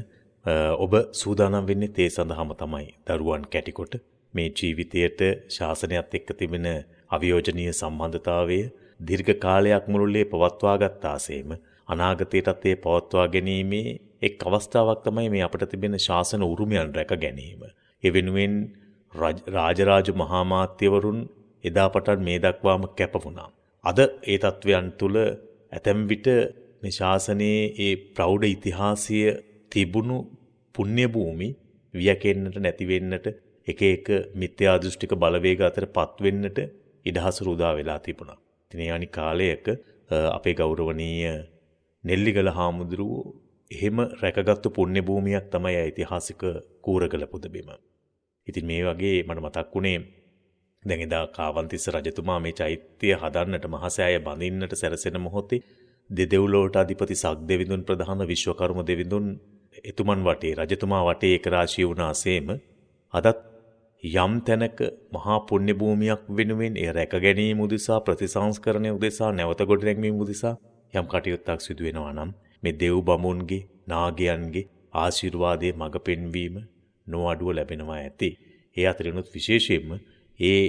ඔබ සූදානම් වෙන්නේ තේ සඳහාම තමයි. දරුවන් කැටිකොට මේ ජීවිතයට ශාසනයත් එක්ක තිබෙන අවියෝජනීය සම්බන්ධතාවය දීර්ඝ කාලයක් මුළුල්ලේ පවත්වාගත් ආසේම අනාගතයටත් ඒ පවත්වා ගැනීමේ එක් අවස්ථාවක් තමයි මේ අපට තිබෙන ශාසන උරුමයන් රැක ගැනීම. ඒ වෙනුවෙන් රාජරාජ මහාමාත්‍යවරුන් එදා පටන් මේ දක්වාම කැප වුණා. අද ඒ තත්වයන් තුල ඇතැම් විට මේ ශාසනයේ ඒ ප්‍රෞಢ ඉතිහාසය තිබුණු පුණ්‍ය භූමි වියකෙන්නට නැති වෙන්නට එක එක මිත්‍යා දෘෂ්ටික බලවේග අතර පත් වෙන්නට ඉඩහසුරු උදා වෙලා තිබුණා. ඉතින් ඒ අනික් කාලයක අපේ ගෞරවනීය නෙල්ලිගල හාමුදුරුවෝ එහෙම රැකගත්තු පුණ්‍ය භූමියක් තමයි ඓතිහාසික කූරගල පුදබිම. ඉතින් මේ වගේ මට මතක් වුණේ දැන් එදා කාවන්තිස්ස රජතුමා මේ චෛත්‍ය හදන්නට මහසෑය බඳින්නට සැරසෙන මොහොතේ දෙදෙව්ලොවට අධිපති සක්දෙවිඳුන් ප්‍රධාන විශ්වකර්ම දෙවිඳුන් එතුමන් වටේ රජතුමා වටේ එක රාශිය වුණාseම අදත් යම් තැනක මහා පුණ්‍ය භූමියක් වෙනුවෙන් ඒ රැක ගැනීම උදෙසා ප්‍රතිසංස්කරණය උදෙසා නැවත ගොඩනැගීම උදෙසා යම් කටයුත්තක් සිදු වෙනවා නම් මේ දෙව් බමුණුගේ නාගයන්ගේ ආශිර්වාදයේ මඟ පෙන්වීම නොඅඩුව ලැබෙනවා ඇති. ඒ අතරිනුත් විශේෂයෙන්ම ඒ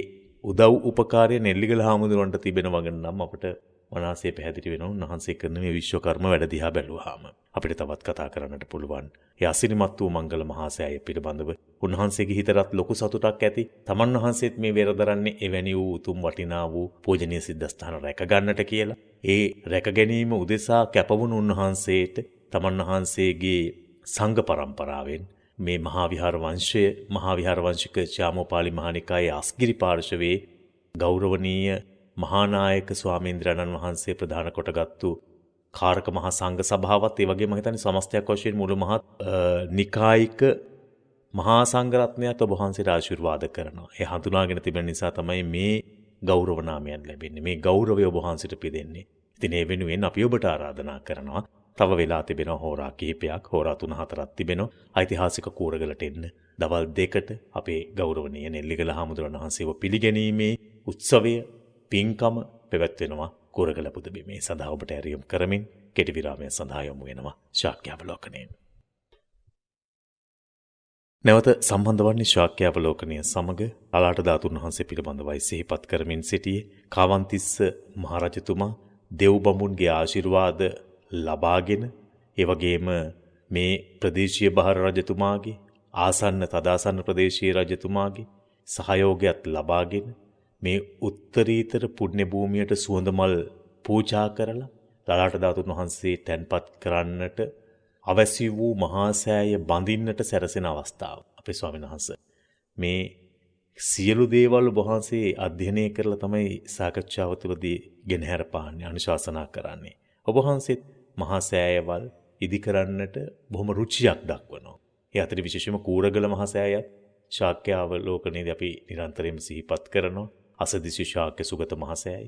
උදව් උපකාරය නෙල්ලිගල හාමුදුරන්ට තිබෙන වගන නම් අපට වනාසේ පැහැදිලි වෙනවා උන්වහන්සේ කරන මේ විශ්වකර්ම වැඩ දිහා බැලුවාම. අපිට තවත් කතා කරන්නට පුළුවන්. ඒ අසිරිමත් වූ මංගල මහා සෑය පිළිබඳව උන්වහන්සේගේ හිතරත් ලොකු සතුටක් ඇති. තමන් වහන්සේත් මේ වෙරදරන්නේ එවැනි වූ උතුම් වටිනා වූ පූජනීය සිද්ධාස්ථාන රැක ගන්නට කියලා. ඒ රැක ගැනීම උදෙසා කැපවුණු උන්වහන්සේට තමන් වහන්සේගේ සංඝ පරම්පරාවෙන් මේ මහා විහාර වංශය මහා විහාර වංශික ශ්‍යාමෝපාලි මහානිකායේ අස්ගිරි පාර්ශවයේ ගෞරවනීය මහානායක ස්වාමීන්ද්‍රයන්න් වහන්සේ ප්‍රධාන කොටගත්තු කාරක මහා සංඝ සභාවත් ඒ වගේම මම හිතන්නේ සමස්තයක් වශයෙන් මුළු මහත් නිකායික මහා සංඝ රත්නයත් ඔබ වහන්සේට ආශිර්වාද කරනවා. ඒ හඳුනාගෙන තිබෙන නිසා තමයි මේ ගෞරව නාමයන් ලැබෙන්නේ. මේ ගෞරවය ඔබ වහන්සේට පිදෙන්නේ. ඉතින් ඒ වෙනුවෙන් අපි ඔබට ආරාධනා කරනවා. තව වෙලා තිබෙනවා හෝරා කිහිපයක්, හෝරා 3-4ක් තිබෙනවා. ඓතිහාසික කූරගලට එන්න දවල් 2ට අපේ ගෞරවනීය නෙල්ලිගල හාමුදුරන් වහන්සේව පිළිගැනීමේ උත්සවය පින්කම පැවැත්වෙනවා කූරගල පුදබිමේ. සඳහා ඔබට ඇරියම් කරමින් කෙටි විරාමය සඳහා යොමු වෙනවා ශාක්‍යාවලෝකනයෙන්. නැවත සම්බන්ධ වන්නේ ශාක්‍යාවලෝකනය සමග ලලාට ධාතුන් වහන්සේ පිළිබඳවයි සිහිපත් කරමින් සිටියේ කාවන්තිස්ස මහරජතුමා දෙව් බඹුන්ගේ ආශිර්වාද ලබාගෙන ඒ වගේම මේ ප්‍රදේශීය බහර රජතුමාගේ ආසන්න තදාසන්න ප්‍රදේශීය රජතුමාගේ සහයෝගයත් ලබාගෙන මේ උත්තරීතර පුණ්‍ය භූමියට සුවඳ මල් පූජා කරලා ලලාට ධාතුන් වහන්සේ තැන්පත් කරන්නට අවැසි වූ මහා සෑය බඳින්නට සැරසෙන අවස්ථාව. අපේ ස්වාමීන් වහන්සේ මේ සියලු දේවල් වහන්සේ අධ්‍යයනය කරලා තමයි සාකච්ඡාව තුළදී ගෙනහැර පාන්නේ අනුශාසනා කරන්නේ. ඔබ වහන්සේත් මහා සෑයවල් ඉදි කරන්නට බොහොම රුචියක් දක්වනවා. ඒ අතර විශේෂයෙන්ම කූරගල මහා සෑයත් ශාක්‍යාවලෝකනයේදී අපි නිරන්තරයෙන්ම සිහිපත් කරනවා. අසදිසි ශාක්‍ය සුගත මහා සෑය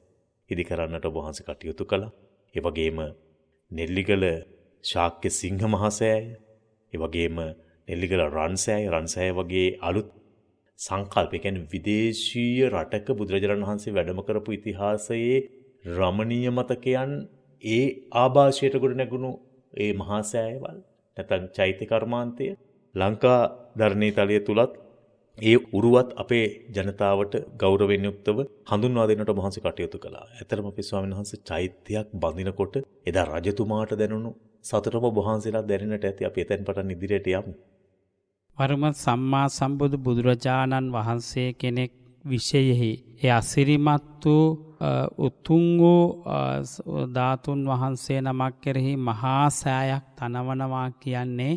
ඉදි කරන්නට ඔබ වහන්සේ කටයුතු කළා. ඒ වගේම නෙල්ලිගල ශාක්‍ය සිංහ මහා සෑය, ඒ වගේම නෙල්ලිගල රන් සෑය වගේ අලුත් සංකල්ප, ඒ කියන්නේ විදේශීය රටක බුදුරජාණන් වහන්සේ වැඩම කරපු ඉතිහාසයේ රමණීය මතකයන් ඒ ආభాෂයට ගොඩ නැගුණු ඒ මහා සෑයවල් නැත්නම් චෛත්‍ය කර්මාන්තය ලංකා ධර්ණී තලය තුලත් ඒ උරුවත් අපේ ජනතාවට ගෞරවයෙන් යුක්තව හඳුන්වා දෙන්නට මහන්සි කටයුතු කළා. ඇත්තටම අපේ ස්වාමීන් වහන්සේ චෛත්‍යයක් බඳිනකොට එදා රජතුමාට දැනුණු සතුටම වහන්සේලා දැනෙන්නට ඇති. අපි එතෙන් පටන් ඉදිරියට යමු. වරම සම්මා සම්බුදු බුදුරජාණන් වහන්සේ කෙනෙක් විශේෂෙහි ඒ අසිරිමත් වූ උතුම් වූ ධාතුන් වහන්සේ නමක් කෙරෙහි මහා සෑයක් තනවනවා කියන්නේ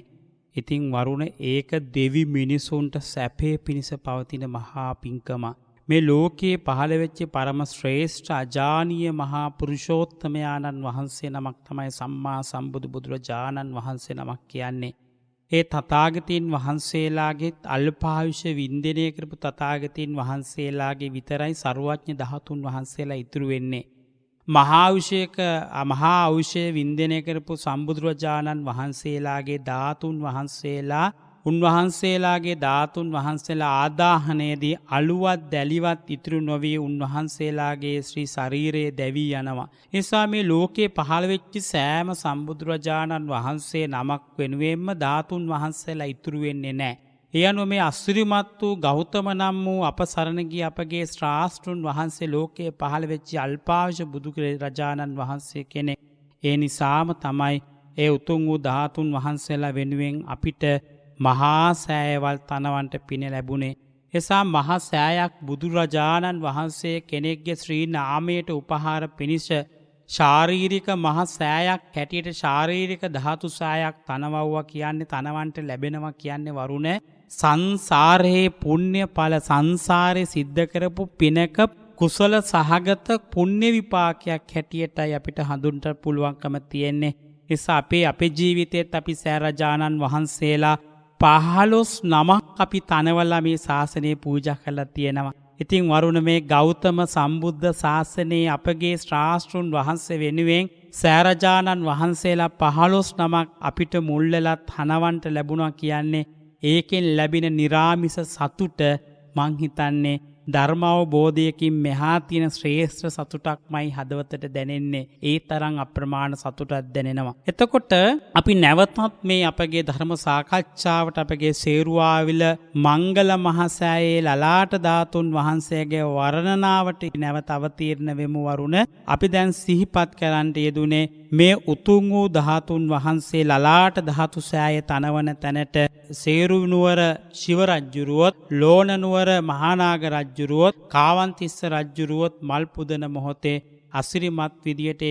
ඉතින් වරුණ ඒක දෙවි මිනිසුන්ට සැපේ පිණිස පවතින මහා පිංකම. මේ ලෝකයේ පහළ වෙච්ච පරම ශ්‍රේෂ්ඨ අජානීය මහා පුරුෂෝත්තමයාණන් වහන්සේ නමක් තමයි සම්මා සම්බුදු බුදුරජාණන් වහන්සේ නමක් කියන්නේ. ඒ තථාගතයන් වහන්සේලාගේත් අල්පායුෂ වින්දනය කරපු තථාගතයන් වහන්සේලාගේ විතරයි සර්වඥ ධාතුන් වහන්සේලා ඉතුරු වෙන්නේ. මහා ඖෂය වින්දනය කරපු සම්බුදුරජාණන් වහන්සේලාගේ ධාතුන් වහන්සේලා උන්වහන්සේලාගේ ධාතුන් වහන්සේලා ආදාහනයේදී අලුවත් දැලිවත් ඉතුරු නොවී උන්වහන්සේලාගේ ශ්‍රී ශරීරයේ දැවී යනවා. නිසා මේ ලෝකේ පහළ වෙච්ච සෑම සම්බුදුරජාණන් වහන්සේ නමක් වෙනුවෙන්ම ධාතුන් වහන්සේලා ඉතුරු වෙන්නේ නැහැ. ඒ අනුව මේ අසිරිමත් වූ ගෞතම නම් වූ අප සරණ ගිය අපගේ ශ්‍රාස්ත්‍රුන් වහන්සේ ලෝකයේ පහළ වෙච්ච අල්පාවශ බුදු රජාණන් වහන්සේ කෙනෙක්. ඒ නිසාම තමයි ඒ උතුම් වූ ධාතුන් වහන්සේලා වෙනුවෙන් අපිට මහා සෑයවල් තනවන්ට පින ලැබුණේ. එසා මහා සෑයක් බුදුරජාණන් වහන්සේ කෙනෙක්ගේ ශ්‍රී නාමයට උපහාර පිණිස ශාරීරික මහා සෑයක් හැටියට ශාරීරික ධාතු සෑයක් තනවවුවා කියන්නේ තනවන්ට ලැබෙනවා කියන්නේ වරුණ සංසාරයේ පුණ්‍ය ඵල සංසාරේ සිද්ධ කරපු පිනක කුසල සහගත පුණ්‍ය විපාකයක් හැටියටයි අපිට හඳුන්වන්න පුළුවන්කම තියෙන්නේ. නිසා අපේ ජීවිතේත් අපි සෑරජානන් වහන්සේලා 15 නමක් අපි තනවලා මේ ශාසනය පූජා කරලා තියෙනවා. ඉතින් වරුණ මේ ගෞතම සම්බුද්ධ ශාසනයේ අපගේ ශ්‍රාස්ත්‍රුන් වහන්සේ වෙනුවෙන් සෑරජානන් වහන්සේලා 15 නමක් අපිට මුල් වෙලා තනවන්ට ලැබුණා කියන්නේ ඒකෙන් ලැබෙන निराமிස සතුට මං හිතන්නේ ධර්මාවබෝධයකින් මෙහා තියෙන ශ්‍රේෂ්ඨ සතුටක්මයි හදවතට දැනෙන්නේ. ඒ තරම් අප්‍රමාණ සතුටක් දැනෙනවා. එතකොට අපි නැවතත් මේ අපගේ ධර්ම සාකච්ඡාවට අපගේ සේරුවාවිල මංගල මහසෑයේ ලලාට ධාතුන් වහන්සේගේ වර්ණනාවට නැවත අවතීර්ණ වෙමු වරුණ. අපි දැන් සිහිපත් කරන්නට යෙදුනේ මේ උතුම් වූ ධාතුන් වහන්සේ ලලාට ධාතු සෑය තනවන තැනට සේරුනුවර ශිව රජ්ජුරුවොත්, ලෝණනුවර මහානාග රජ්ජුරුවොත්, කාවන්තිස්ස රජ්ජුරුවොත් මල් පුදන මොහොතේ අසිරිමත් විදියට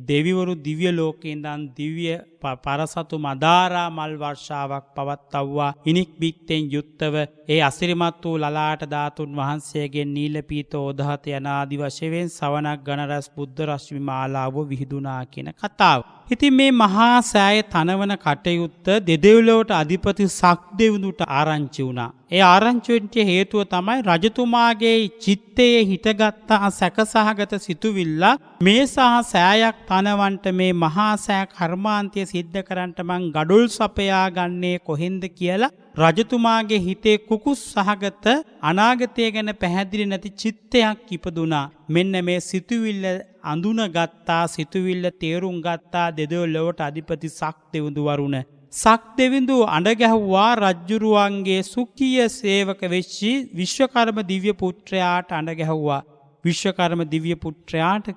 දෙවිවරු දිව්‍ය ලෝකේ ඉඳන් දිව්‍ය පරසතු මදාරා මල් වර්ෂාවක් පවත්වවා ඉනික් බික්තෙන් යුක්තව ඒ අසිරිමත් වූ ලලාට ධාතුන් වහන්සේගේ නීල පීත ඕදාත යනාදි වශයෙන් සවනක් ගණරස් බුද්ධ රශ්මි මාලාව විහිදුනා කියන කතාව. ඉතින් මේ මහා සෑය තනවන කටයුත්ත දෙදෙව්ලොවට අධිපති සක්දෙවිඳුට ආරංචි වුණා. ඒ ආරංචියට හේතුව තමයි රජතුමාගේ චිත්තයේ හිටගත්තා සැකසහගත සිතුවිල්ල මේ සහ සෑයක් තනවන්ට මේ මහා සෑ කර්මාන්තය සිද්ධ කරන්නට මං ගඩොල් සපයා ගන්නේ කොහෙන්ද කියලා රජතුමාගේ හිතේ කුකුස් සහගත අනාගතය ගැන පැහැදිලි නැති චිත්තයක් ඉපදුනා. මෙන්න මේ සිතුවිල්ල අඳුනගත්තා, සිතුවිල්ල තේරුම් ගත්තා දෙදෙව්ලොවට අධිපති සක්දෙවිඳු වරුණ. සක්දෙවිඳු අඬගැහුවා රජ්ජුරුවන්ගේ සුඛීය සේවක වෙච්චි විශ්වකර්ම දිව්‍ය පුත්‍රයාට අඬගැහුවා. විශ්වකර්ම දිව්‍ය පුත්‍රයාට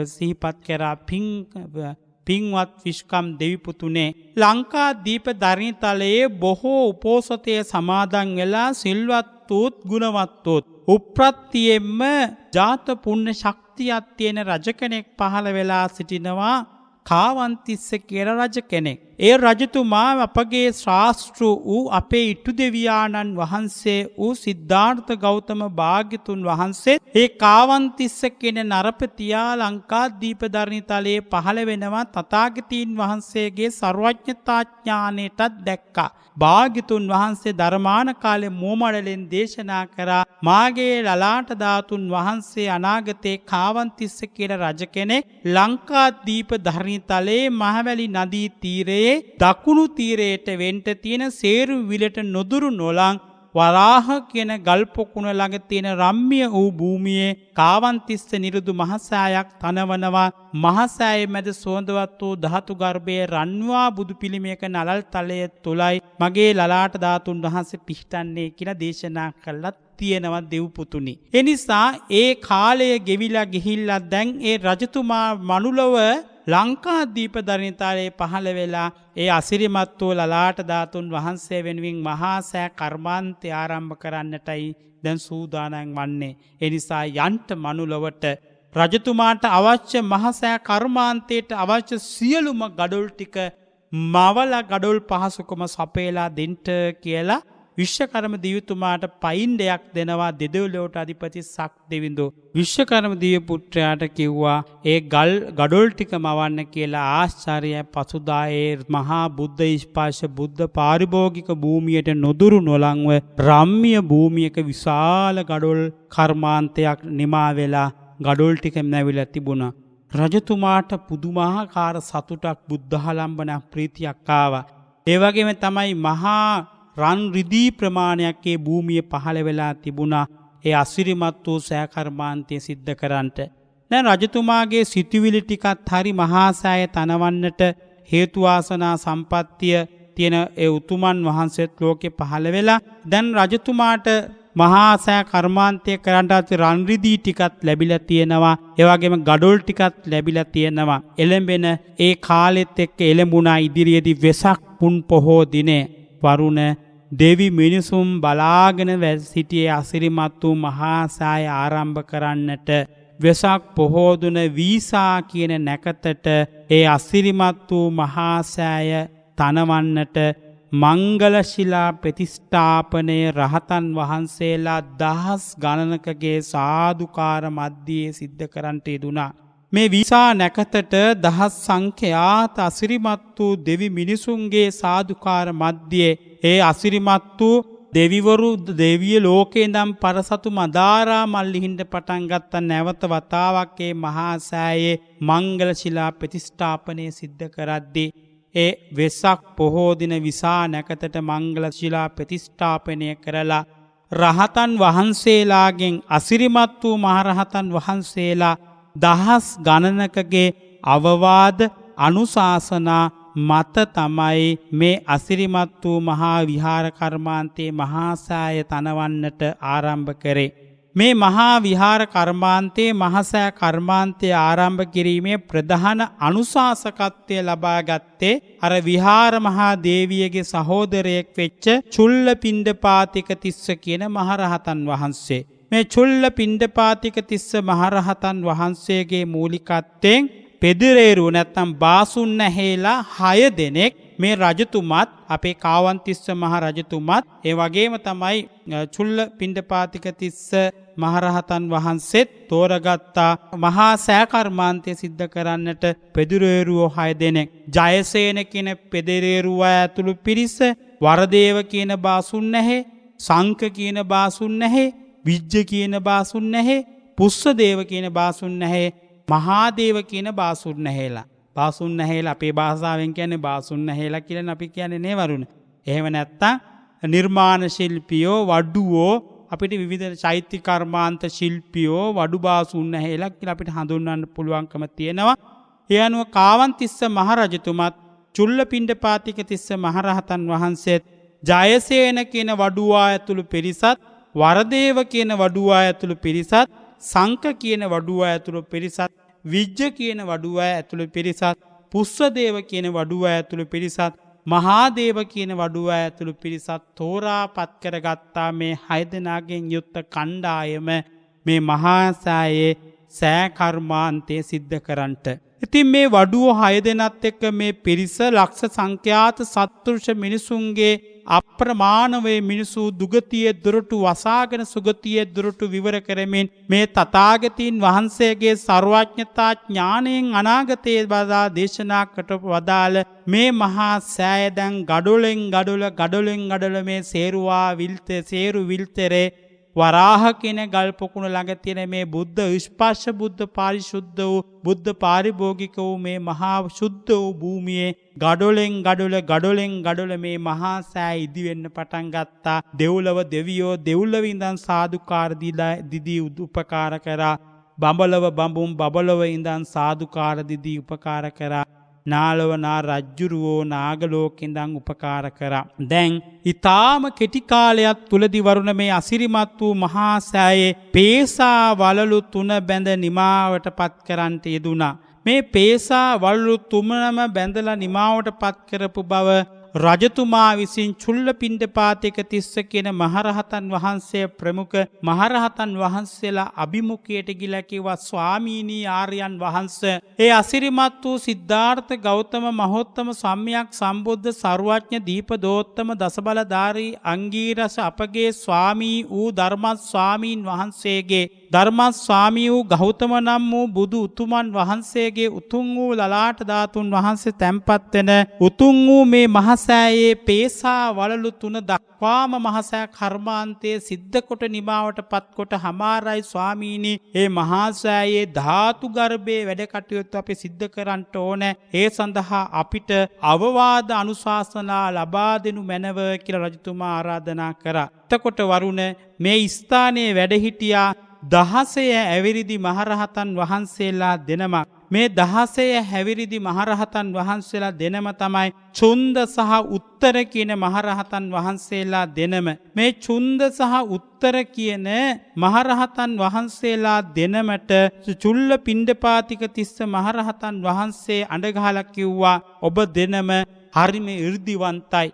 සිහිපත් කරා පින්වත් විශ්කම් දෙවිපුතුනේ ලංකා දීප ධරණිතලයේ බොහෝ උපෝසතය සමාදන් වෙලා සිල්වත්තුත් ගුණවත්තුත් උප්‍රත්තියෙන්ම ජාත පුණ්‍ය ශක්තියක් තියෙන රජ කෙනෙක් පහළ වෙලා සිටිනවා. කාවන්තිස්ස කියලා රජ කෙනෙක්. ඒ රජතුමා අපගේ ශාස්ත්‍ර වූ අපේ ඉටු දෙවියාණන් වහන්සේ වූ සිද්ධාර්ථ ගෞතම භාග්‍යතුන් වහන්සේ ඒ කාවන්තිස්ස කියන නරපතියා ලංකා දීපධරණිතලයේ පහළ වෙනවා තථාගතයන් වහන්සේගේ සර්වඥතා ඥාණයටත් දැක්කා. භාග්‍යතුන් වහන්සේ ධර්මාන කාලේ මෝමඩලෙන් දේශනා කරා මාගේ ලලාට ධාතුන් වහන්සේ අනාගතේ කාවන්තිස්ස කියලා රජ කෙනෙක් ලංකා දීප ධරණිතලයේ මහවැලි නදී තීරයේ දකුණු තීරයට වෙන්ට තියෙන සේරු විලට නොදුරු නොලං වරාහ කියන ගල් පොකුණ ළඟ තියෙන රම්ම්‍ය වූ භූමියේ කාවන්තිස්ස නිරුදු මහසෑයක් තනවනවා. මහසෑය මැද සුවඳවත් වූ ධාතු ගර්භයේ රන්වා බුදු පිළිමයක නලල් තලයේ තුලයි මගේ ලලාට ධාතුන් වහන්සේ පිහිටන්නේ කියලා දේශනා කළා තියෙනවා දෙව්පුතුනි. ඒ නිසා ඒ කාලය ගෙවිලා ගිහිල්ලා දැන් ඒ රජතුමා මනුලව ලංකා දීප ධරණිතලයේ පහළ වෙලා ඒ අසිරිමත් වූ ලලාට ධාතුන් වහන්සේ වෙනුවෙන් මහා සෑ කර්මාන්තය ආරම්භ කරන්නටයි දැන් සූදානම් වන්නේ. ඒ නිසා යන්ට මනුලවට රජතුමාට අවශ්‍ය මහා සෑ කර්මාන්තයට අවශ්‍ය සියලුම ගඩොල් ටික මවල ගඩොල් පහසුකම සපයලා දෙන්න කියලා විශ්වකර්ම දිව්‍යතුමාට පයින්ඩයක් දෙනවා දෙදෙව්ලොවට අධිපති සක්දෙවිඳු. විශ්වකර්ම දිව්‍ය පුත්‍රයාට කිව්වා ඒ ගඩොල් ටික මවන්න කියලා. ආශ්චර්යයි. පසුදා ඒ මහා බුද්ධ ස්පර්ශ බුද්ධ පාරිභෝගික භූමියට නොදුරු නොලංව රම්ම්‍ය භූමියක විශාල ගඩොල් කර්මාන්තයක් නිමා වෙලා ගඩොල් ටික නැවිලා තිබුණා. රජතුමාට පුදුමාකාර සතුටක් බුද්ධාලම්බනක් ප්‍රීතියක් ආවා. ඒ වගේම තමයි මහා රන් රිදී ප්‍රමාණයක් ඒ භූමිය පහළ වෙලා තිබුණා ඒ අසිරිමත් වූ සෑකර්මාන්තය සිද්ධ කරන්නට. දැන් රජතුමාගේ සිතුවිලි ටිකත් හරි මහා සෑය තනවන්නට හේතු වාසනා සම්පත්තිය තියෙන ඒ උතුමන් වහන්සේත් ලෝකේ පහළ වෙලා දැන් රජතුමාට මහා සෑ කර්මාන්තය කරන්නට රන් රිදී ටිකත් ලැබිලා තියෙනවා. ඒ වගේම ගඩොල් ටිකත් ලැබිලා තියෙනවා. එළඹෙන ඒ කාලෙත් එක්ක එළඹුණා ඉදිරියේදී වෙසක් පුන් පොහෝ දිනේ වරුණ දෙවි මිනිසුම් බලාගෙන සිටියේ අසිරිමත් වූ මහා සෑය ආරම්භ කරන්නට. වෙසක් පොහෝදුන වීසා කියන නැකතට ඒ අසිරිමත් වූ මහා සෑය තනවන්නට මංගල ශිලා ප්‍රතිස්ථාපනය රහතන් වහන්සේලා දහස් ගණනකගේ සාදුකාර මධ්‍යයේ සිද්ධ කරන්නට යෙදුණා. මේ වීසා නැකතට දහස් සංඛ්‍යාත අසිරිමත් වූ දෙවි මිනිසුන්ගේ සාදුකාර මධ්‍යයේ ඒ අසිරිමත් වූ දෙවිවරු දෙවිය ලෝකේ ඉඳන් පරසතු මදාරා මල්ලිහින්ද පටන් ගත්ත නැවත වතාවක් ඒ මහා සෑයේ මංගල ශිලා ප්‍රතිස්ථාපනය සිද්ධ කරද්දී ඒ වෙසක් පොහෝ දින විසා නැකතට මංගල ශිලා ප්‍රතිස්ථාපනය කරලා රහතන් වහන්සේලාගෙන් අසිරිමත් වූ මහරහතන් වහන්සේලා දහස් ගණනකගේ අවවාද අනුශාසනා මත තමයි මේ අසිරිමත් වූ මහා විහාර කර්මාන්තයේ මහා සෑය තනවන්නට ආරම්භ කරේ. මේ මහා විහාර කර්මාන්තයේ මහසෑ කර්මාන්තය ආරම්භ කිරීමේ ප්‍රධාන අනුශාසකත්වය ලබා ගත්තේ අර විහාර මහා දේවියගේ සහෝදරයෙක් වෙච්ච චුල්ල පිණ්ඩපාතික තිස්ස කියන මහරහතන් වහන්සේ. මේ චුල්ල පිණ්ඩපාතික තිස්ස මහරහතන් වහන්සේගේ මූලිකත්වයෙන් පෙදිරේරුව නැත්තම් බාසුන් නැහැලා 6 දෙනෙක් මේ රජතුමත් අපේ කාවන්තිස්ස මහ රජතුමත් ඒ වගේම තමයි චුල්ල පිණ්ඩපාතික තිස්ස මහරහතන් වහන්සේත් තෝරගත්තා මහා සෑ කර්මාන්තය සිද්ධ කරන්නට පෙදිරේරුව 6 දෙනෙක්. ජයසේන කියන පෙදිරේරුව ඇතුළු පිරිස, වරදේව කියන බාසුන් නැහැ, සංක කියන බාසුන් නැහැ, විජ්ජ කියන බාසුන් නැහැ, පුස්සදේව කියන බාසුන් නැහැ, මහාදේව කියන බාසුන් නැහැලා. බාසුන් නැහැලා අපේ භාෂාවෙන් කියන්නේ බාසුන් නැහැලා කියලා අපි කියන්නේ නේ වරුණ. එහෙම නැත්තම් නිර්මාණ ශිල්පියෝ, වඩුවෝ, අපිට විවිධ චෛත්‍ය කර්මාන්ත ශිල්පියෝ, වඩු බාසුන් නැහැලා කියලා අපිට හඳුන්වන්න පුළුවන්කම තියෙනවා. ඒ අනුව කාවන්තිස්ස මහරජතුමත්, චුල්ලපිණ්ඩපාතික තිස්ස මහරහතන් වහන්සේත්, ජයසේන කියන වඩුවා ඇතුළු පිරිසත්, වරදේව කියන වඩුවා ඇතුළු පිරිසත්, සංක කියන වඩුවා ඇතුළු පිරිසත්, විජ්ජ කියන වඩුවා ඇතුළු පිරිසත්, පුස්සදේව කියන වඩුවා ඇතුළු පිරිසත්, මහාදේව කියන වඩුවා ඇතුළු පිරිසත් තෝරා පත් කරගත්තා මේ 6 දෙනාගෙන් යුක්ත කණ්ඩායම මේ මහා සෑයේ සෑ කර්මාන්තය සිද්ධ කරන්නට. ඉතින් මේ වඩුව 6 දෙනත් එක්ක මේ පිරිස ලක්ෂ සංඛ්‍යාත සත්පුරුෂ මිනිසුන්ගේ අප්‍රමාණවේ මිනිසු දුගතියේ දුරටු වසාගෙන සුගතියේ දුරටු විවර කරමින් මේ තථාගතයන් වහන්සේගේ සර්වඥතා ඥාණයෙන් අනාගතයේ බදා දේශනා කොට වදාළ මේ මහා සෑය දැන් ගඩොලෙන් ගඩොල මේ සේරු විල්තරේ වරාහ කියන ගල් පොකුණ ළඟ තියෙන මේ බුද්ධ ස්පර්ශ බුද්ධ පාරිශුද්ධ වූ බුද්ධ පාරිභෝගික වූ මේ මහා ශුද්ධ වූ භූමියේ ගඩොලෙන් ගඩොල මේ මහා සෑය ඉදි වෙන්න පටන් ගත්තා. දෙව්ලොව දෙවියෝ දෙව්ලොව ඉඳන් සාදුකාර දීලා උපකාර කරා. බඹලව බඹලව ඉඳන් සාදුකාර දීදී උපකාර කරා. නාලව නා රජ්ජුරුවෝ නාගලෝකෙන්දන් උපකාර කරා. දැන් ඊටාම කෙටි කාලයක් තුලදී වරුණ මේ අසිරිමත් වූ මහා සෑයේ පේසා වලලු 3 බැඳ නිමාවට පත් කරන්නට යෙදුණා. මේ පේසා වලලු 3ම බැඳලා නිමාවට පත් කරපු බව රජතුමා විසින් චුල්ලපිණ්ඩපාතික තිස්ස කියන මහරහතන් වහන්සේ ප්‍රමුඛ මහරහතන් වහන්සේලා අභිමුඛයට ගිලා කිව්වා, ස්වාමීනී ආර්යයන් වහන්සේ, ඒ අසිරිමත් වූ සිද්ධාර්ථ ගෞතම මහෝත්තම සම්්‍යක් සම්බුද්ධ සර්වඥ දීපදෝත්තම දසබලධාරී අංගීරස අපගේ ස්වාමී වූ ධර්මස්වාමීන් වහන්සේගේ ධර්මස්වාමී වූ ගෞතම නම් වූ බුදු උතුමන් වහන්සේගේ උතුම් වූ ලලාට ධාතුන් වහන්සේ තැන්පත් වෙන උතුම් වූ මේ මහසෑයේ පේසා වලලු 3 දක්වාම මහසෑ කර්මාන්තයේ සිද්ධ කොට නිමාවට පත් කොට හමාරයි ස්වාමීනි. ඒ මහසෑයේ ධාතු ගර්භයේ වැඩ කටයුතු අපි සිද්ධ කරන්න ඕනේ. ඒ සඳහා අපිට අවවාද අනුශාසනා ලබා දෙනු මැනව කියලා රජතුමා ආරාධනා කරා. එතකොට වරුණ මේ ස්ථානයේ වැඩ හිටියා 16 ඇවිරිදි මහරහතන් වහන්සේලා දෙනමක්. මේ 16 හැවිරිදි මහරහතන් වහන්සේලා දෙනම තමයි චුන්ද සහ උත්තර කියන මහරහතන් වහන්සේලා දෙනම. මේ චුන්ද සහ උත්තර කියන මහරහතන් වහන්සේලා දෙනමට චුල්ල පිණ්ඩපාතික තිස්ස මහරහතන් වහන්සේ අඬගහලා කිව්වා, ඔබ දෙනම හරිම 이르දිවන්තයි.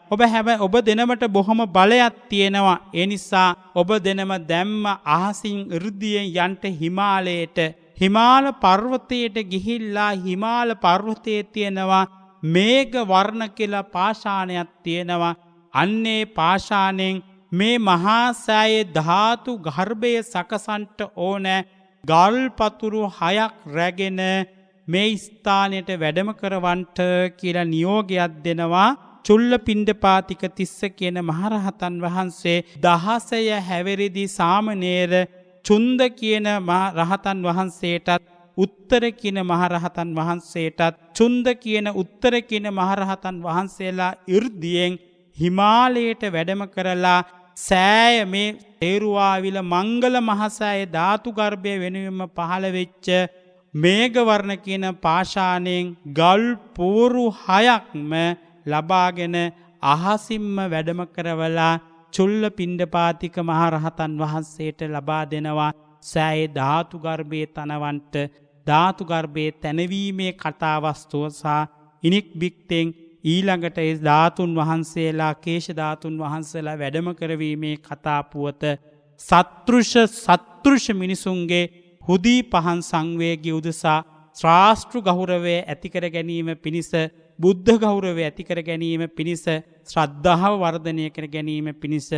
ඔබ දෙනමට බොහොම බලයක් තියෙනවා. ඒ නිසා ඔබ දෙනම දැම්ම අහසින් 이르දියෙන් යන්ට හිමාලයට. හිමාල පර්වතයට ගිහිල්ලා හිමාල පර්වතයේ තියෙනවා මේඝ වර්ණ කියලා පාෂාණයක් තියෙනවා. අන්නේ පාෂාණයෙන් මේ මහා සෑයේ ධාතු ගර්භයේ සකසන්ට ඕන ගල් පතුරු 6ක් රැගෙන මේ ස්ථානයට වැඩම කරවන්ට කියලා නියෝගයක් දෙනවා. චුල්ලපිණ්ඩපාතික තිස්ස කියන මහරහතන් වහන්සේ 16 හැවිරිදි සාමණේර චුන්ද කියන රහතන් වහන්සේටත් උත්තර කියන මහරහතන් වහන්සේටත් චුන්ද කියන උත්තර කියන මහරහතන් වහන්සේලා 이르දියෙන් හිමාලයට වැඩම කරලා සෑය මේ තේරුවාවිල මංගල මහසෑය ධාතු ගර්භය වෙනුවෙන්ම පහළ වෙච්ච මේඝවර්ණ කියන පාෂාණයෙන් ගල් පෝරු 6ක්ම ලබාගෙන අහසින්ම වැඩම කරවලා චුල්ල පිණ්ඩපාතික මහරහතන් වහන්සේට ලබා දෙනවා සෑයේ ධාතු ගර්භයේ තනවන්ට ධාතු ගර්භයේ තැනවීමේ කතාවස්තුව සහ ඉනික් බික්තෙන් ඊළඟට ඒ ධාතුන් වහන්සේලා කේශ ධාතුන් වහන්සේලා වැඩම කරවීමේ කතා පුවත සත්ෘෂ මිනිසුන්ගේ හුදී පහන් සංවේගී උදෙසා ශ්‍රාස්ත්‍ර ගෞරවය ඇති කර ගැනීම පිණිස බුද්ධ ගෞරවය ඇති කර ගැනීම පිණිස ශ්‍රද්ධාව වර්ධනය කර ගැනීම පිණිස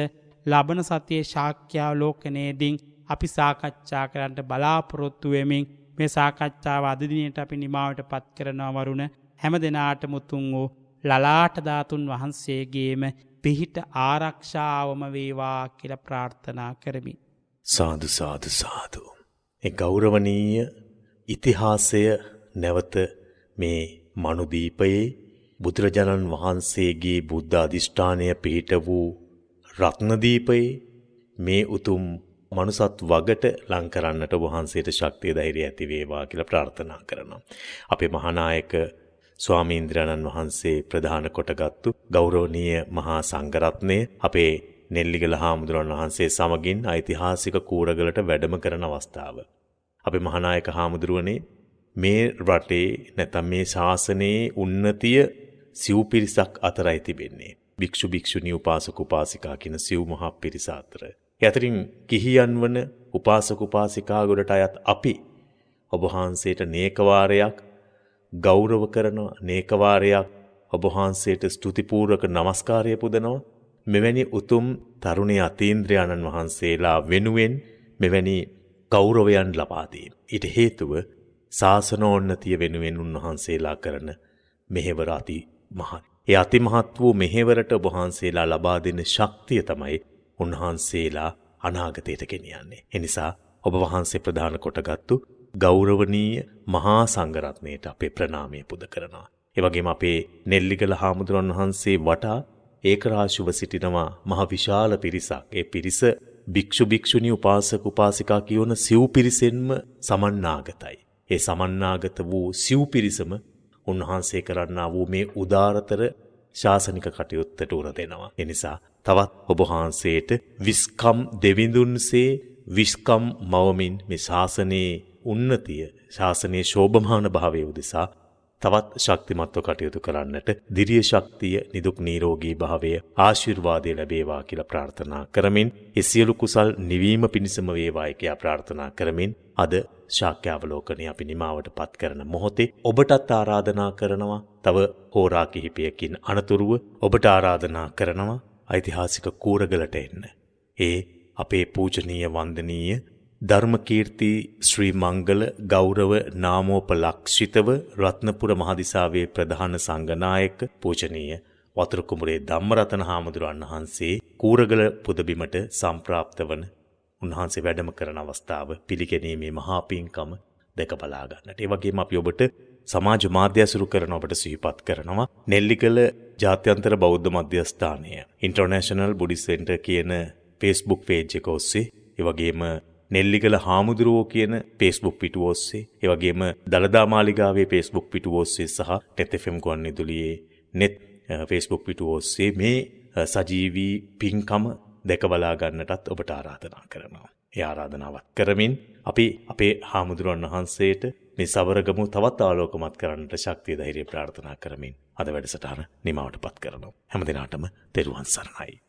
ලබන සතියේ ශාක්‍යාවලෝකනයේදී අපි සාකච්ඡා කරන්නට බලාපොරොත්තු වෙමින් මේ සාකච්ඡාව අද දිනේට අපි නිමාවට පත් කරනවා වරුණ හැම දිනාටම උතුම් වූ ලලාට ධාතුන් වහන්සේගේම පිහිට ආරක්ෂාවම වේවා කියලා ප්‍රාර්ථනා කරමි. සාදු සාදු සාදු. ඒ ගෞරවනීය ඉතිහාසය නැවත මේ මනුදීපයේ බුදුරජාණන් වහන්සේගේ බුද්ධ අධිෂ්ඨානය පිහිට වූ රත්නදීපයේ මේ උතුම් මනුසත් වගට ලං කරන්නට වහන්සේට ශක්තිය ධෛර්යය ඇති වේවා කියලා ප්‍රාර්ථනා කරනවා. අපේ මහානායක ස්වාමීන්ද්‍රයන්න් වහන්සේ ප්‍රධාන කොටගත්තු ගෞරවනීය මහා සංඝරත්නය අපේ නෙල්ලිගල හාමුදුරන් වහන්සේ සමගින් ඓතිහාසික කූරගලට වැඩම කරන අවස්ථාව. අපේ මහානායක හාමුදුරුවනේ මේ රටේ නැත්නම් මේ ශාසනයේ උන්නතිය සිව් පිරිසක් අතරයි තිබෙන්නේ. භික්ෂු භික්ෂුණී උපාසක උපාසිකා කියන සිව් මහා පිරිස අතර. ඒ අතරින් කිහියන් වන උපාසක උපාසිකා ගොඩට අයත් අපි ඔබ වහන්සේට නේක වාරයක් ගෞරව කරනවා, නේක වාරයක් ඔබ වහන්සේට ස්තුතිපූර්වක নমස්කාරය පුදනවා. මෙවැනි උතුම් තරුණ අතීන්ද්‍රයන්න් වහන්සේලා වෙනුවෙන් මෙවැනි ගෞරවයන් ලබා දීම. ඊට හේතුව ශාසනෝන්නතිය වෙනුවෙන් උන්වහන්සේලා කරන මෙහෙවර අති මහත්. ඒ අති මහත් වූ මෙහෙවරට ඔබ වහන්සේලා ලබා දෙන ශක්තිය තමයි උන්වහන්සේලා අනාගතයට ගෙනියන්නේ. ඒ නිසා ඔබ වහන්සේ ප්‍රදාන කොටගත්තු ගෞරවනීය මහා සංඝරත්නයට අපේ ප්‍රණාමය පුද කරනවා. ඒ වගේම අපේ නෙල්ලිගල හාමුදුරන් වහන්සේ වටා ඒකරාශිව සිටිනවා මහ විශාල පිරිසක්. ඒ පිරිස භික්ෂු භික්ෂුණී උපාසක උපාසිකා කියන සිව් පිරිසෙන්ම සමන්නාගතයි. ඒ සමන්නාගත වූ සිව් පිරිසම උන්වහන්සේ කරන්නා වූ මේ උදාරතර ශාසනික කටයුත්තට උර දෙනවා. ඒ නිසා තවත් ඔබ වහන්සේට විස්කම් දෙවිඳුන්සේ විස්කම් මවමින් මේ ශාසනයේ උන්නතිය, ශාසනයේ ශෝභමාන භාවය උදෙසා තවත් ශක්තිමත්ව කටයුතු කරන්නට දිරිය ශක්තිය, නිදුක් නිරෝගී භාවය, ආශිර්වාදය ලැබේවා කියලා ප්‍රාර්ථනා කරමින් ඒ සියලු කුසල් නිවීම පිණිසම වේවායි කියලා ප්‍රාර්ථනා කරමින් අද ශාක්‍යාවලෝකනය අපි නිමාවට පත් කරන මොහොතේ ඔබටත් ආරාධනා කරනවා, තව හෝරා කිහිපයකින් අනතුරුව ඔබට ආරාධනා කරනවා ඓතිහාසික කූරගලට එන්න. ඒ අපේ පූජනීය වන්දනීය ධර්මකීර්ති ශ්‍රී මංගල ගෞරව නාමෝපලක්ෂිතව රත්නපුර මහදිසාවේ ප්‍රධාන සංඝනායක පූජනීය වතුරුකුඹුරේ ධම්මරතන හාමුදුරන් වහන්සේ කූරගල පුදබිමට සම්ප්‍රාප්ත වන උන්වහන්සේ වැඩම කරන අවස්ථාව පිළිගැනීමේ මහා පිංකම දැක බලා ගන්නට. ඒ වගේම අපි ඔබට සමාජ මාධ්‍ය ඇසුරු කරන ඔබට සිහිපත් කරනවා නෙල්ලිගල ජාත්‍යන්තර බෞද්ධ මධ්‍යස්ථානය ඉන්ටර්නැෂනල් බුද්දිස්ට් සෙන්ටර් කියන Facebook page එක ඔස්සේ, ඒ වගේම නෙල්ලිගල හාමුදුරුවෝ කියන Facebook පිටුව ඔස්සේ, ඒ වගේම දලදා මාලිගාවේ Facebook පිටුව ඔස්සේ සහ net FM ගුවන්විදුලියේ net Facebook පිටුව ඔස්සේ මේ සජීවී පින්කම දැක බලා ගන්නටත් ඔබට ආරාධනා කරනවා. ඒ ආරාධනාවත් කරමින් අපි අපේ හාමුදුරුවන් වහන්සේට මේ සවරගමු තවත් ආලෝකමත් කරන්නට ශක්තිය ධෛර්යය ප්‍රාර්ථනා කරමින් අද වැඩසටහන නිමවටපත් කරනවා. හැම දිනාටම තෙරුවන් සරණයි.